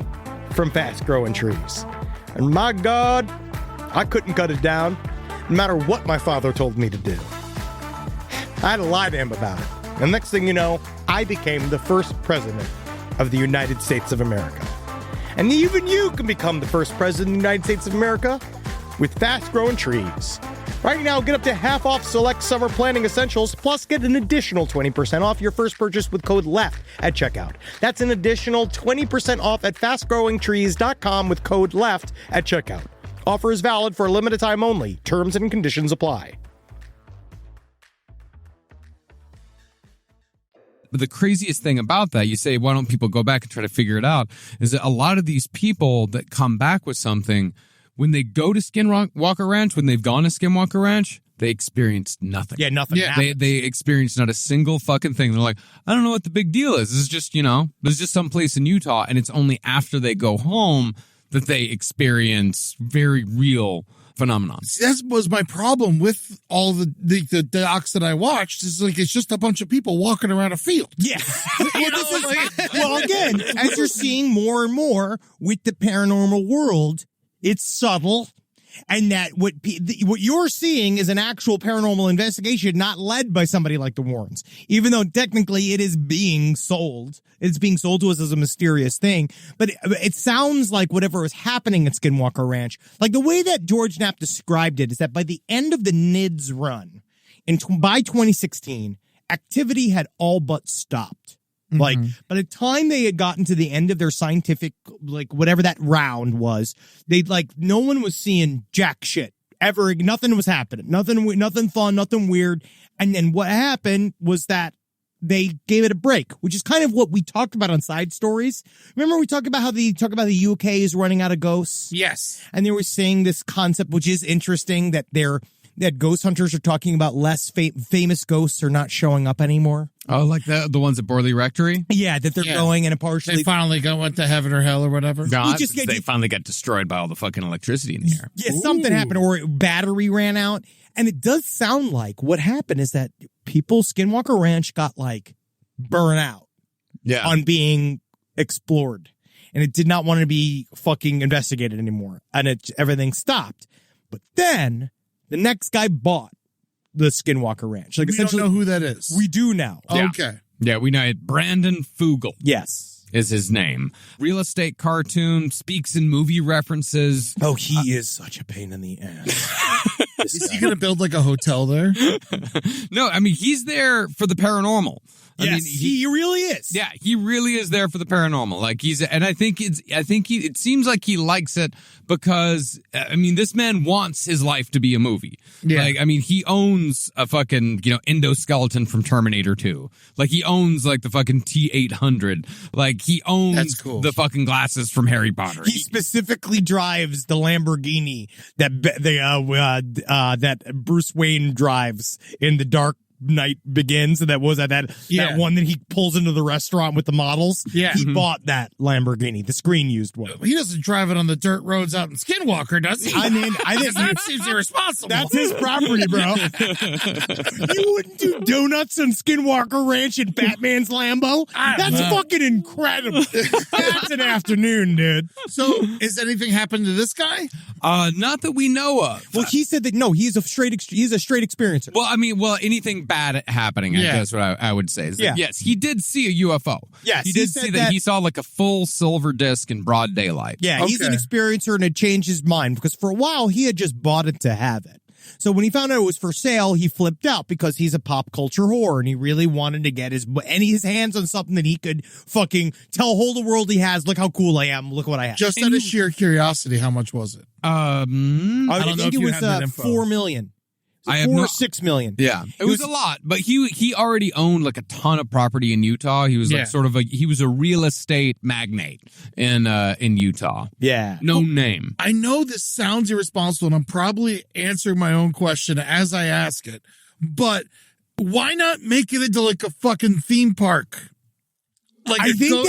from Fast Growing Trees, and my God, I couldn't cut it down, no matter what my father told me to do. I had to lie to him about it, and next thing you know, I became the first president of the United States of America. And even you can become the first president of the United States of America with Fast Growing Trees. Right now, get up to half off select summer planning essentials, plus get an additional 20% off your first purchase with code LEFT at checkout. That's an additional 20% off at fastgrowingtrees.com with code LEFT at checkout. Offer is valid for a limited time only. Terms and conditions apply. But the craziest thing about that, you say, why don't people go back and try to figure it out, is that a lot of these people that come back with something, when they go to Skinwalker Ranch, when they've gone to Skinwalker Ranch, they experienced nothing. Yeah, nothing. Yeah. They experienced not a single fucking thing. They're like, I don't know what the big deal is. This is just, there's just some place in Utah, and it's only after they go home that they experience very real phenomenon. That was my problem with all the docs that I watched. Is like it's just a bunch of people walking around a field. Yeah. Well, again, as you're seeing more and more with the paranormal world, it's subtle. And that what you're seeing is an actual paranormal investigation, not led by somebody like the Warrens, even though technically it is being sold. It's being sold to us as a mysterious thing. But it sounds like whatever was happening at Skinwalker Ranch, like the way that George Knapp described it, is that by the end of the NIDS run, by 2016, activity had all but stopped. Like, by the time they had gotten to the end of their scientific, like, whatever that round was, no one was seeing jack shit ever. Nothing was happening. Nothing fun, nothing weird. And then what happened was that they gave it a break, which is kind of what we talked about on Side Stories. Remember we talked about how the UK is running out of ghosts? Yes. And they were saying this concept, which is interesting, that ghost hunters are talking about less famous ghosts are not showing up anymore. Oh, like the ones at Borley Rectory? Yeah, that they're going and partially... They finally went to heaven or hell or whatever. God, they finally got destroyed by all the fucking electricity in the air. Yeah, something happened, or battery ran out. And it does sound like what happened is that Skinwalker Ranch got, burnt out on being explored. And it did not want to be fucking investigated anymore. And everything stopped. But then... the next guy bought the Skinwalker Ranch. We don't know who that is. We do now. Yeah. Okay. Yeah, we know it. Brandon Fugel. Yes. Is his name. Real estate cartoon, speaks in movie references. Oh, he is such a pain in the ass. Is he going to build a hotel there? No, I mean, he's there for the paranormal. Yes, I mean, he really is. Yeah, he really is there for the paranormal. I think it seems like he likes it because, this man wants his life to be a movie. Yeah. He owns a fucking, endoskeleton from Terminator 2. He owns, the fucking T-800. He owns the fucking glasses from Harry Potter. He specifically drives the Lamborghini that Bruce Wayne drives in The Dark Knight Begins, and that one that he pulls into the restaurant with the models. Yeah, he bought that Lamborghini, the screen used one. He doesn't drive it on the dirt roads out in Skinwalker, does he? I think that seems irresponsible. That's his property, bro. You wouldn't do donuts on Skinwalker Ranch in Batman's Lambo? That's fucking incredible. That's an afternoon, dude. So, has anything happened to this guy? Not that we know of. Well, he said that no, he's a straight experiencer. Well, anything bad happening, I guess what I would say. Yes, he did see a UFO. Yes, he did see that. He saw a full silver disc in broad daylight. Yeah, he's an experiencer, and it changed his mind because for a while he had just bought it to have it. So when he found out it was for sale, he flipped out because he's a pop culture whore and he really wanted to get his hands on something that he could fucking tell the world he has. Look how cool I am. Look what I have. Just out of sheer curiosity, how much was it? I think it was $4 million. I have 4 or 6 million. Yeah, it was a lot, but he already owned a ton of property in Utah. He was he was a real estate magnate in Utah. Yeah, name. I know this sounds irresponsible, and I'm probably answering my own question as I ask it. But why not make it into a fucking theme park? I think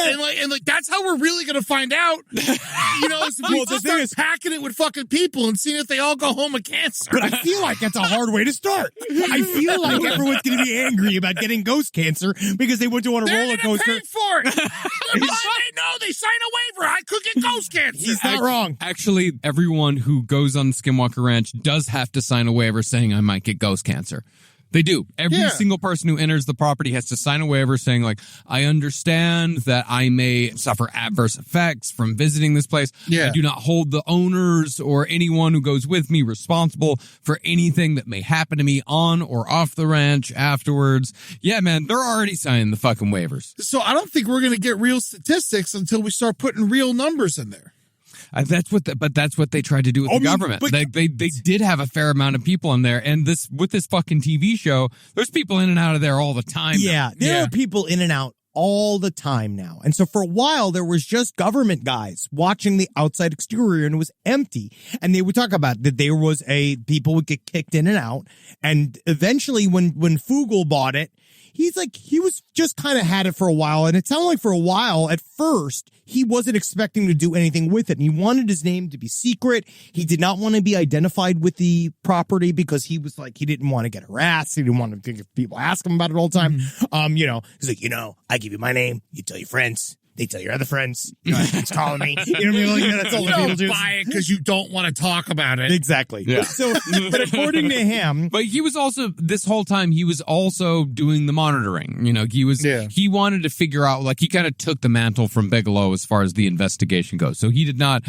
that's how we're really going to find out. We start packing it with fucking people and seeing if they all go home with cancer. But I feel like that's a hard way to start. I feel like everyone's going to be angry about getting ghost cancer because they went to on a roller coaster. They're for it. They sign a waiver. I could get ghost cancer. He's not wrong. Actually, everyone who goes on Skinwalker Ranch does have to sign a waiver saying I might get ghost cancer. They do. Every single person who enters the property has to sign a waiver saying, I understand that I may suffer adverse effects from visiting this place. Yeah. I do not hold the owners or anyone who goes with me responsible for anything that may happen to me on or off the ranch afterwards. Yeah, man, they're already signing the fucking waivers. So I don't think we're going to get real statistics until we start putting real numbers in there. That's what they tried to do with the government. They did have a fair amount of people in there, and with this fucking TV show, there's people in and out of there all the time. Yeah, there are people in and out all the time now. And so for a while, there was just government guys watching the outside exterior, and it was empty. And they would talk about that there was people would get kicked in and out. And eventually when Fugel bought it, he was just kind of had it for a while. And it sounded like for a while, at first, he wasn't expecting to do anything with it. And he wanted his name to be secret. He did not want to be identified with the property because he was like, he didn't want to get harassed. He didn't want to think if people ask him about it all the time. He's like, I give you my name. You tell your friends. They tell your other friends, it's calling me. You know what I mean? Like, that's all the people do. Buy it because you don't want to talk about it. Exactly. Yeah. But according to him, but he was also this whole time he was also doing the monitoring. He wanted to figure out, like, he kind of took the mantle from Bigelow as far as the investigation goes. So he didn't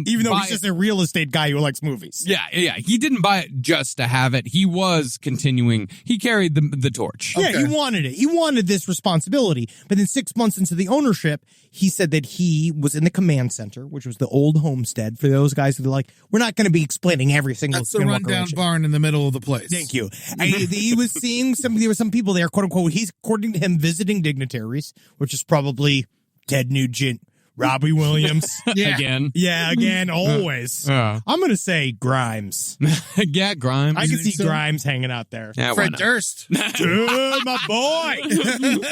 even though he's just a real estate guy who likes movies. Yeah. He didn't buy it just to have it. He was continuing. He carried the torch. Yeah, he wanted it. He wanted this responsibility. But then 6 months into the ownership, he said that he was in the command center, which was the old homestead. For those guys who are like, we're not going to be explaining every single. That's the rundown barn in the middle of the place. Thank you. And he was seeing there were some people there, quote unquote. He's, according to him, visiting dignitaries, which is probably Ted Nugent, Robbie Williams. Again, always. I'm going to say Grimes. Yeah, Grimes. I can see Grimes hanging out there. Yeah, Fred Durst. Dude, my boy.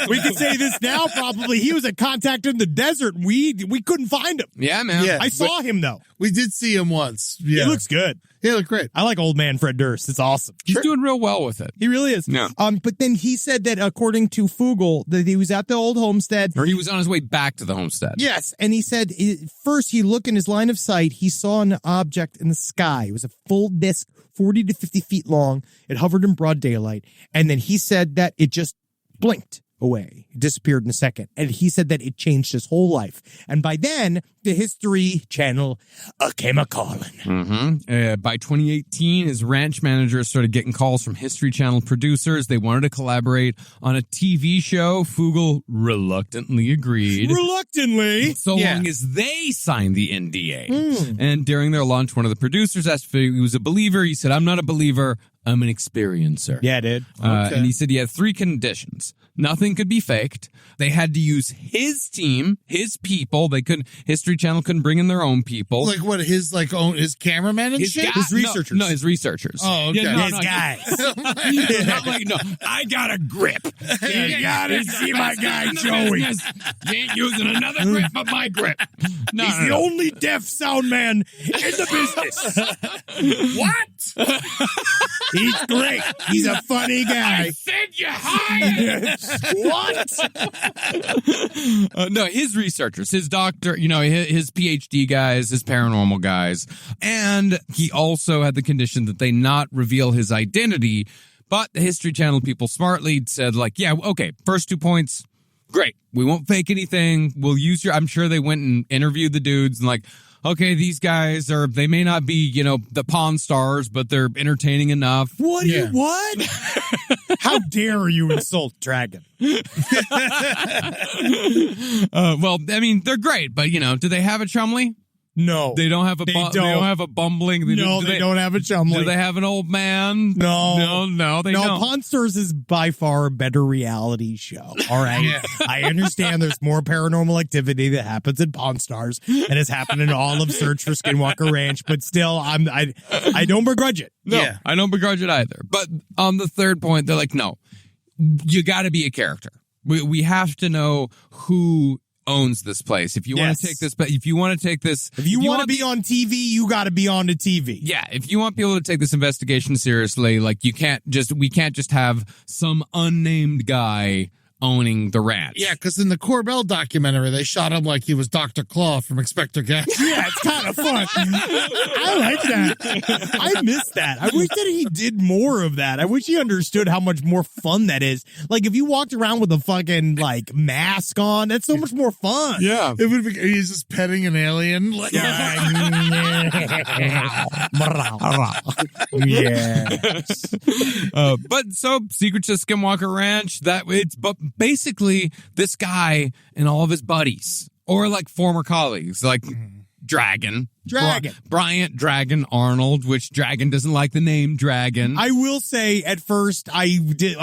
We can say this now, probably. He was a contact in the desert. We couldn't find him. Yeah, man. Yeah, I saw him, though. We did see him once. Yeah. He looks good. He looked great. I like old man Fred Durst. It's awesome. He's doing real well with it. He really is. Yeah. But then he said that according to Fugel, that he was at the old homestead. Or he was on his way back to the homestead. Yes. And he said first he looked in his line of sight. He saw an object in the sky. It was a full disc, 40 to 50 feet long. It hovered in broad daylight. And then he said that it just blinked away. It disappeared in a second. And he said that it changed his whole life. And by then, the History Channel came a-calling. Mm-hmm. By 2018, his ranch manager started getting calls from History Channel producers. They wanted to collaborate on a TV show. Fugel reluctantly agreed. Reluctantly? So long as they signed the NDA. And during their lunch, one of the producers asked if he was a believer. He said, I'm not a believer. I'm an experiencer. Yeah, dude. And he said he had 3 conditions. Nothing could be faked. They had to use his team, his people. History Channel couldn't bring in their own people. Like what? His cameraman and shit? His researchers. No, his researchers. Oh, okay. His guys. Not like, I got a grip. You gotta see my guy Joey. You ain't using another grip but my grip. No, He's the only deaf sound man in the business. What? He's great. He's a funny guy. I said you hired. What? No, his researchers, his doctor, his PhD guys, his paranormal guys. And he also had the condition that they not reveal his identity. But the History Channel people smartly said, like, yeah, okay, first 2 points, great. We won't fake anything. We'll use I'm sure they went and interviewed the dudes and like, okay, these guys they may not be, the Pawn Stars, but they're entertaining enough. What? What? How dare you insult Dragon? Well, I mean, they're great, but, do they have a Chumley? No. They don't have a They don't have a bumbling. They don't have a Chumley. Do they have an old man? No. They don't. Pawn Stars is by far a better reality show. All right. Yeah. I understand there's more paranormal activity that happens in Pawn Stars and has happened in all of Search for Skinwalker Ranch, but still I don't begrudge it. No, yeah. I don't begrudge it either. But on the third point, they're like, no, you got to be a character. We have to know who owns this place. If you want to take this, but if you want to take this, if you want to be on TV, you got to be on the TV. Yeah, if you want people to take this investigation seriously, like we can't just have some unnamed guy owning the ranch. Yeah, because in the Corbell documentary, they shot him like he was Dr. Claw from Inspector Gadget. Yeah, it's kind of fun. I like that. I miss that. I wish that he did more of that. I wish he understood how much more fun that is. Like, if you walked around with a fucking, like, mask on, that's so much more fun. Yeah. It would be, he's just petting an alien. Like, yes. But so, Secrets of Skinwalker Ranch, but basically this guy and all of his buddies, or like former colleagues, like Dragon. Dragon. Bryant Dragon Arnold, which Dragon doesn't like the name Dragon. I will say, at first, I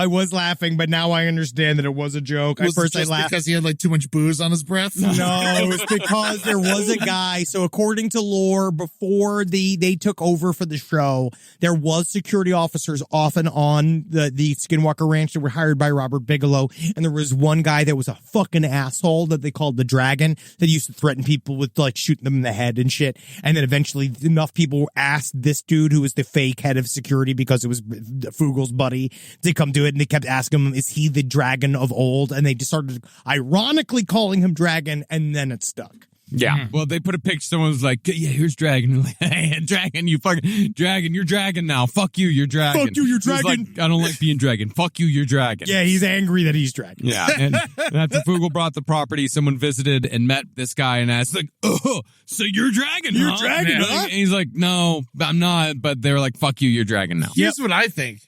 was laughing, but now I understand that it was a joke. At first, I laughed because he had like too much booze on his breath. No, it was because there was a guy. So according to lore, before they took over for the show, there was security officers often on the Skinwalker Ranch that were hired by Robert Bigelow. And there was one guy that was a fucking asshole that they called the Dragon that used to threaten people with like shooting them in the head and shit. And then eventually enough people asked this dude who was the fake head of security because it was Fugel's buddy to come do it. And they kept asking him, is he the Dragon of old? And they just started ironically calling him Dragon, and then it stuck. Yeah. Well, they put a picture. Someone was like, yeah, here's Dragon. Like, hey, Dragon, you fucking Dragon. You're Dragon now. Fuck you. You're Dragon. Fuck you. You're Dragon. He's like, I don't like being Dragon. Fuck you. You're Dragon. Yeah, he's angry that he's Dragon. Yeah. And after Fugel bought the property, someone visited and met this guy and asked, like, oh, so you're Dragon, You're huh? Dragon, huh? And he's like, no, I'm not. But they were like, fuck you. You're Dragon now. Here's what I think.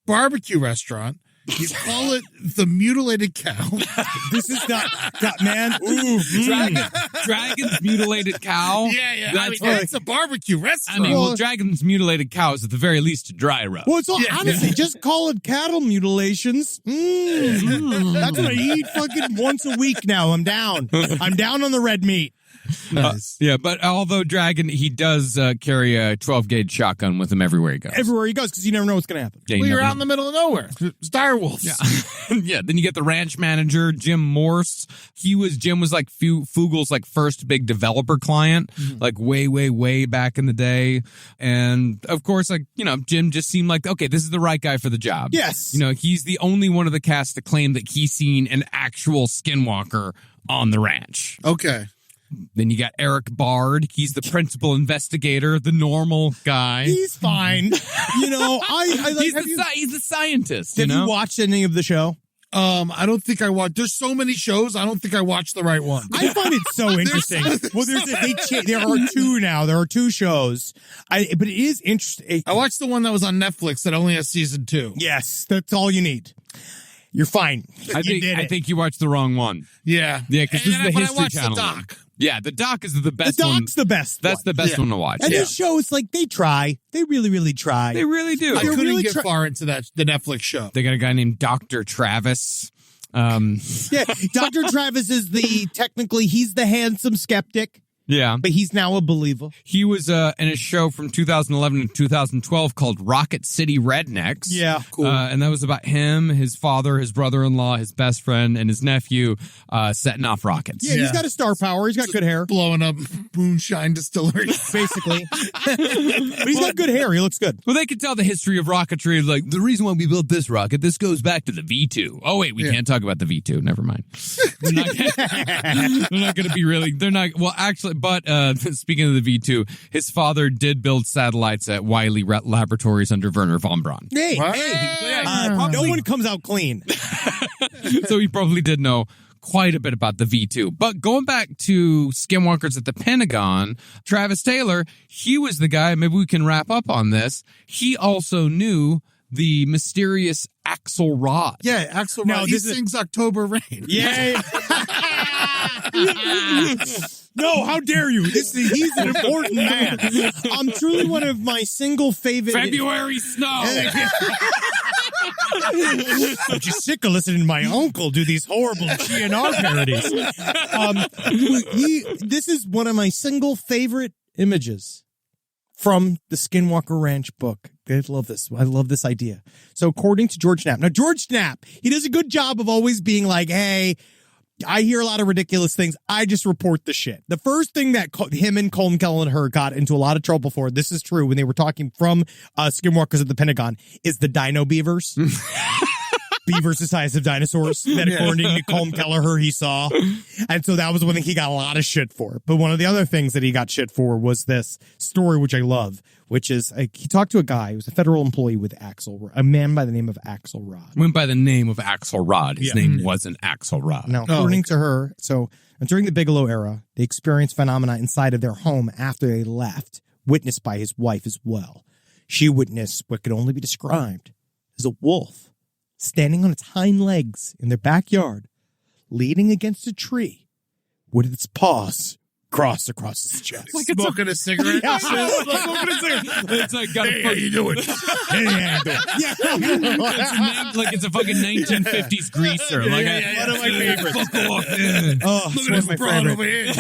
Barbecue restaurant. You call it the mutilated cow. This is not, man. Ooh, Dragon's mutilated cow. Yeah. That's It's a barbecue restaurant. I mean, well, Dragon's mutilated cow is at the very least a dry rub. Well, it's all, honestly, just call it cattle mutilations. That's what I eat fucking once a week now. I'm down. I'm down on the red meat. Nice. Yeah, but although Dragon, he does carry a 12-gauge shotgun with him everywhere he goes. Everywhere he goes, because you never know what's going to happen. Yeah, Well, you're never out in the middle of nowhere. It's dire wolves. Yeah. Yeah. Then you get the ranch manager, Jim Morse. Jim was like Fugel's like first big developer client, like way back in the day. And of course, like, Jim just seemed like, okay, this is the right guy for the job. Yes. He's the only one of the cast to claim that he's seen an actual skinwalker on the ranch. Okay. Then you got Eric Bard. He's the principal investigator, the normal guy. He's fine. I like. He's the scientist. Have you watched any of the show? I don't think I watched. There's so many shows. I don't think I watched the right one. I find it so interesting. Well, there are two now. There are two shows. But it is interesting. I watched the one that was on Netflix that only has season 2. Yes, that's all you need. You're fine. I think you watched the wrong one. Yeah. Yeah, because this is the I History watched Channel. the doc. Yeah, the doc is the best one. The doc's the best. That's the best one to watch. And this show is like, they try. They really, really try. They really do. I couldn't get far into the Netflix show. They got a guy named Dr. Travis. Yeah, Dr. Travis is he's the handsome skeptic. Yeah. But he's now a believer. He was in a show from 2011 to 2012 called Rocket City Rednecks. Yeah, cool. And that was about him, his father, his brother-in-law, his best friend, and his nephew setting off rockets. Yeah, he's got a star power. He's got good hair. Blowing up moonshine distilleries. Basically. But he's got good hair. He looks good. Well, they could tell the history of rocketry. Like, the reason why we built this rocket, this goes back to the V2. Oh, wait, we can't talk about the V2. Never mind. They're not going to be really, they're not, well, actually, but speaking of the V2, his father did build satellites at Wiley Laboratories under Werner von Braun. Hey, no one comes out clean. So he probably did know quite a bit about the V2. But going back to Skinwalkers at the Pentagon, Travis Taylor, he was the guy, maybe we can wrap up on this. He also knew the mysterious Axel Rod. Yeah, Axel Rod. He sings October Rain. Yeah. No, how dare you? He's an important man. I'm truly one of my single favorite. February snow. I'm just sick of listening to my uncle do these horrible GNR parodies. This is one of my single favorite images from the Skinwalker Ranch book. I love this. I love this idea. So according to George Knapp. Now, George Knapp, he does a good job of always being like, hey, I hear a lot of ridiculous things. I just report the shit. The first thing that him and Colm Kelleher got into a lot of trouble for, this is true, when they were talking from Skinwalkers at the Pentagon, is the dino beavers. Beavers the size of dinosaurs that according to Colm Kelleher he saw. And so that was one thing he got a lot of shit for. But one of the other things that he got shit for was this story, which I love, which is he talked to a guy who was a federal employee with a man by the name of Axel Rod. Went by the name of Axel Rod. His name wasn't Axel Rod. Now, according to her, so during the Bigelow era, they experienced phenomena inside of their home after they left, witnessed by his wife as well. She witnessed what could only be described as a wolf standing on its hind legs in their backyard, leaning against a tree with its paws cross across his chest. Like it's Smoking a cigarette. Yeah, It's like got Hey, how you doing? Hey, how you doing? Yeah. like it's a fucking 1950s greaser. Like One of my favorites. Fuck off. Oh, Look at this broad over here.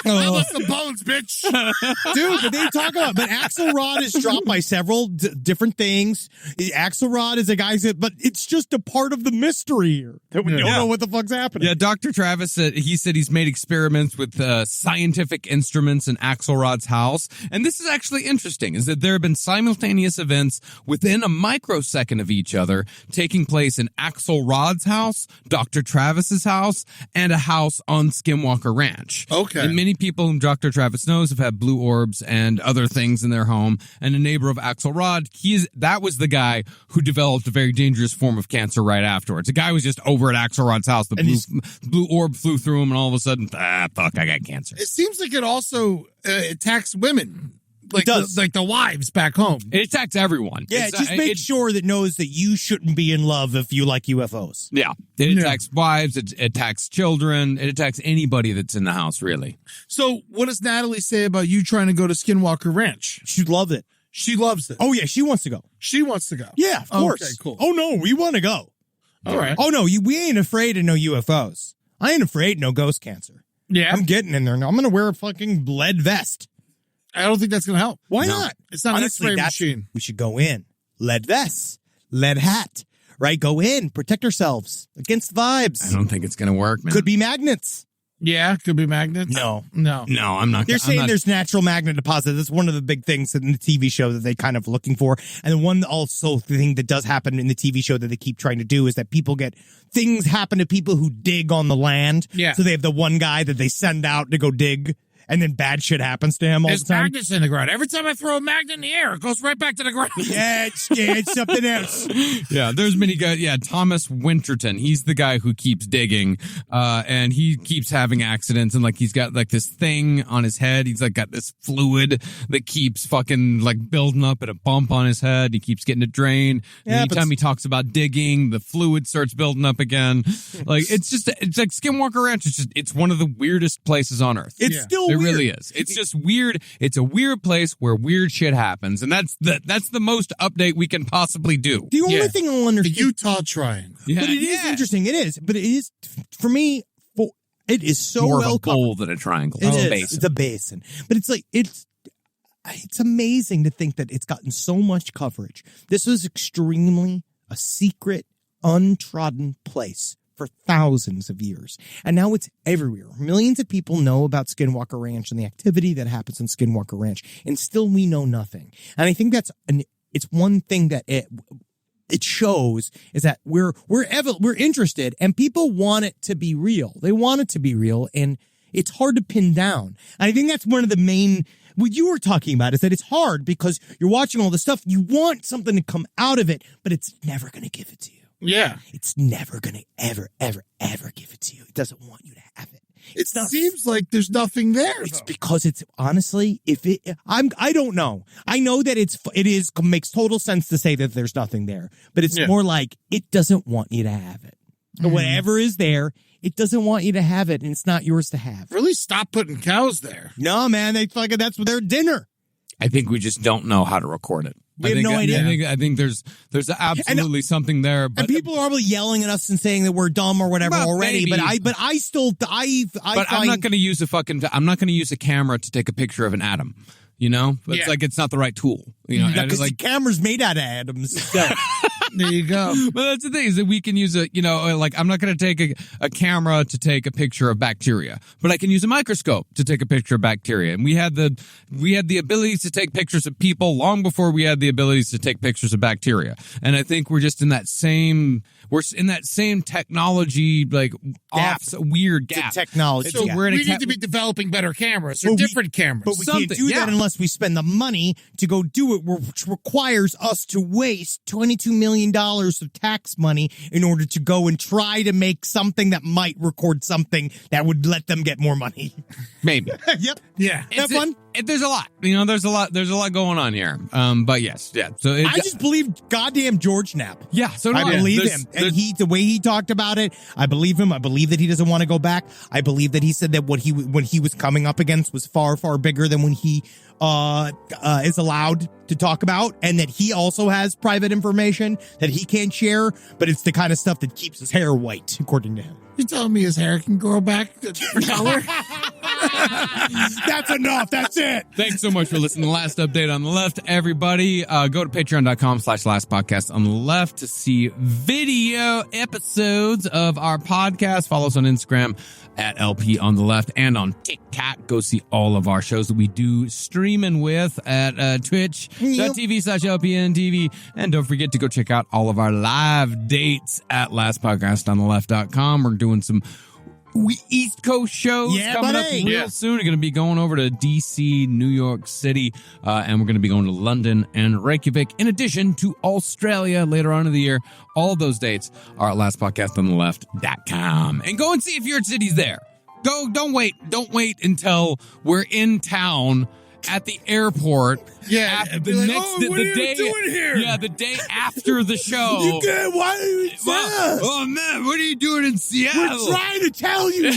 Oh. What's the bones, bitch? Dude, but they talk about, but Axelrod is dropped by several different things. Axelrod is a guy but it's just a part of the mystery here that we don't know what the fuck's happening. Yeah, Dr. Travis said he's made experiments with scientific instruments in Axelrod's house. And this is actually interesting, is that there have been simultaneous events within a microsecond of each other taking place in Axelrod's house, Dr. Travis's house, and a house on Skinwalker Ranch. Okay. And many people whom Dr. Travis knows have had blue orbs and other things in their home. And a neighbor of Axelrod, that was the guy who developed a very dangerous form of cancer right afterwards. The guy was just over at Axelrod's house. The blue orb flew through him, and all of a sudden, fuck, I got cancer. It seems like it also attacks women. Like it does. Like the wives back home. It attacks everyone. Yeah, just make sure that knows that you shouldn't be in love if you like UFOs. Yeah. It attacks wives, it attacks children, it attacks anybody that's in the house, really. So what does Natalie say about you trying to go to Skinwalker Ranch? She'd love it. She loves it. Oh, yeah, she wants to go. She wants to go. Yeah, of course. Okay, cool. Oh, no, we want to go. All right. Oh, no, we ain't afraid of no UFOs. I ain't afraid of no ghost cancer. Yeah. I'm getting in there now. I'm going to wear a fucking lead vest. I don't think that's going to help. Why not? It's not Honestly, an X-ray machine. We should go in. Lead vests, lead hat, right? Go in, protect ourselves against vibes. I don't think it's going to work, man. Could be magnets. Yeah, could be magnets. No. No, I'm not. They're saying there's natural magnet deposits. That's one of the big things in the TV show that they kind of looking for. And the one also thing that does happen in the TV show that they keep trying to do is that things happen to people who dig on the land. Yeah. So they have the one guy that they send out to go dig. And then bad shit happens to him all There's the time. magnets in the ground. Every time I throw a magnet in the air, it goes right back to the ground. Yeah, it's something else. Yeah, there's many guys. Yeah, Thomas Winterton. He's the guy who keeps digging, and he keeps having accidents. And like he's got like this thing on his head. He's like got this fluid that keeps fucking like building up at a bump on his head. He keeps getting it drained. Yeah, anytime he talks about digging, the fluid starts building up again. Like it's like Skinwalker Ranch. It's one of the weirdest places on earth. It's still weird. It really is. It's just weird. It's a weird place where weird shit happens, and that's the most update we can possibly do. The only thing I'll The understand, Utah Triangle. Yeah, but it is interesting. It is, but it is for me. It is so more well of a bowl than a triangle. It is. Basin. It's a basin, but it's like it's amazing to think that it's gotten so much coverage. This was extremely a secret, untrodden place for thousands of years. And now it's everywhere. Millions of people know about Skinwalker Ranch and the activity that happens in Skinwalker Ranch, and still we know nothing. And I think it's one thing that it shows is that we're interested, and people want it to be real. They want it to be real, and it's hard to pin down. And I think that's one of the main, what you were talking about is that it's hard because you're watching all this stuff. You want something to come out of it, but it's never going to give it to you. Yeah. It's never going to ever give it to you. It doesn't want you to have it. It seems like there's nothing there. It's because it's honestly, I don't know. I know that it makes total sense to say that there's nothing there, but it's more like it doesn't want you to have it. Whatever is there, it doesn't want you to have it, and it's not yours to have. Really stop putting cows there. No, man, that's their dinner. I think we just don't know how to record it. We have no idea. I think there's absolutely something there. But, and people are probably yelling at us and saying that we're dumb or whatever already. Maybe. But I'm not going to use I'm not going to use a camera to take a picture of an atom. You know, it's like it's not the right tool. You know, because like the camera's made out of atoms. So. There you go. But that's the thing is that we can use I'm not going to take a camera to take a picture of bacteria, but I can use a microscope to take a picture of bacteria. And we had the abilities to take pictures of people long before we had the abilities to take pictures of bacteria. And I think we're just in that same technology, like weird gap. Technology. So we need to be developing better cameras or different cameras. But we can't do that unless we spend the money to go do it, which requires us to waste $22 million of tax money in order to go and try to make something that might record something that would let them get more money. Maybe. Yep. Yeah. Have fun. There's a lot, there's a lot going on here. But yes, yeah. So I just believe goddamn George Knapp. Yeah, so I believe him, and the way he talked about it, I believe him. I believe that he doesn't want to go back. I believe that he said that when he was coming up against was far bigger than when he is allowed to talk about, and that he also has private information that he can't share, but it's the kind of stuff that keeps his hair white, according to him. You telling me his hair can grow back a different color? That's enough. That's it. Thanks so much for listening to the Last Update on the Left, everybody. Go to patreon.com/lastpodcast on the left to see video episodes of our podcast. Follow us on Instagram at LP on the Left and on TikTok. Go see all of our shows that we do streaming with at twitch.tv/LPNTV. And don't forget to go check out all of our live dates at lastpodcastontheleft.com. We're doing some East Coast shows coming up real soon. We're going to be going over to DC, New York City, and we're going to be going to London and Reykjavik, in addition to Australia later on in the year. All of those dates are at lastpodcastonTheLeft.com. And go and see if your city's there. Don't wait until we're in town at the airport. Yeah, what are you doing here? Yeah, the day after the show. Why are you in Oh man, what are you doing in Seattle? We're trying to tell you.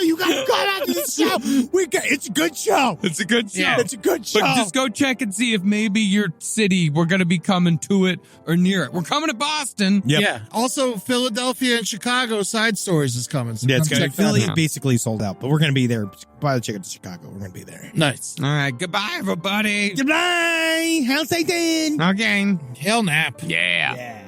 You gotta come out to the show. It's a good show. It's a good show. Yeah. It's a good show. But just go check and see if maybe your city, we're going to be coming to it or near it. We're coming to Boston. Yep. Yeah. Also, Philadelphia and Chicago Side Stories is coming. So yeah, it's check Philly that out. basically sold out, but we're going to be there. Buy the ticket to Chicago. We're going to be there. Nice. All right. Goodbye, everybody. Goodbye. Hail Satan. Okay. Hail Nap. Yeah.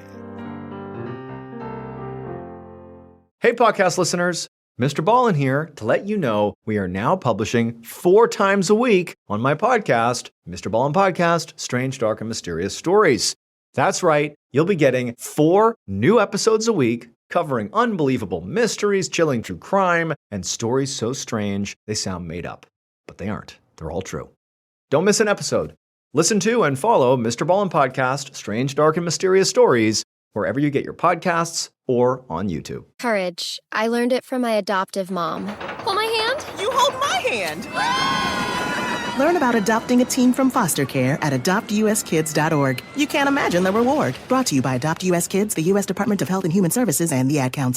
Hey, podcast listeners. Mr. Ballin here to let you know we are now publishing 4 times a week on my podcast, Mr. Ballin Podcast, Strange, Dark, and Mysterious Stories. That's right. You'll be getting 4 new episodes a week covering unbelievable mysteries, chilling true crime, and stories so strange they sound made up. But they aren't. They're all true. Don't miss an episode. Listen to and follow Mr. Ballin Podcast, Strange, Dark, and Mysterious Stories, wherever you get your podcasts or on YouTube. Courage. I learned it from my adoptive mom. Hold my hand. You hold my hand. Learn about adopting a teen from foster care at adoptuskids.org. You can't imagine the reward. Brought to you by Adopt US Kids, the U.S. Department of Health and Human Services, and the Ad Council.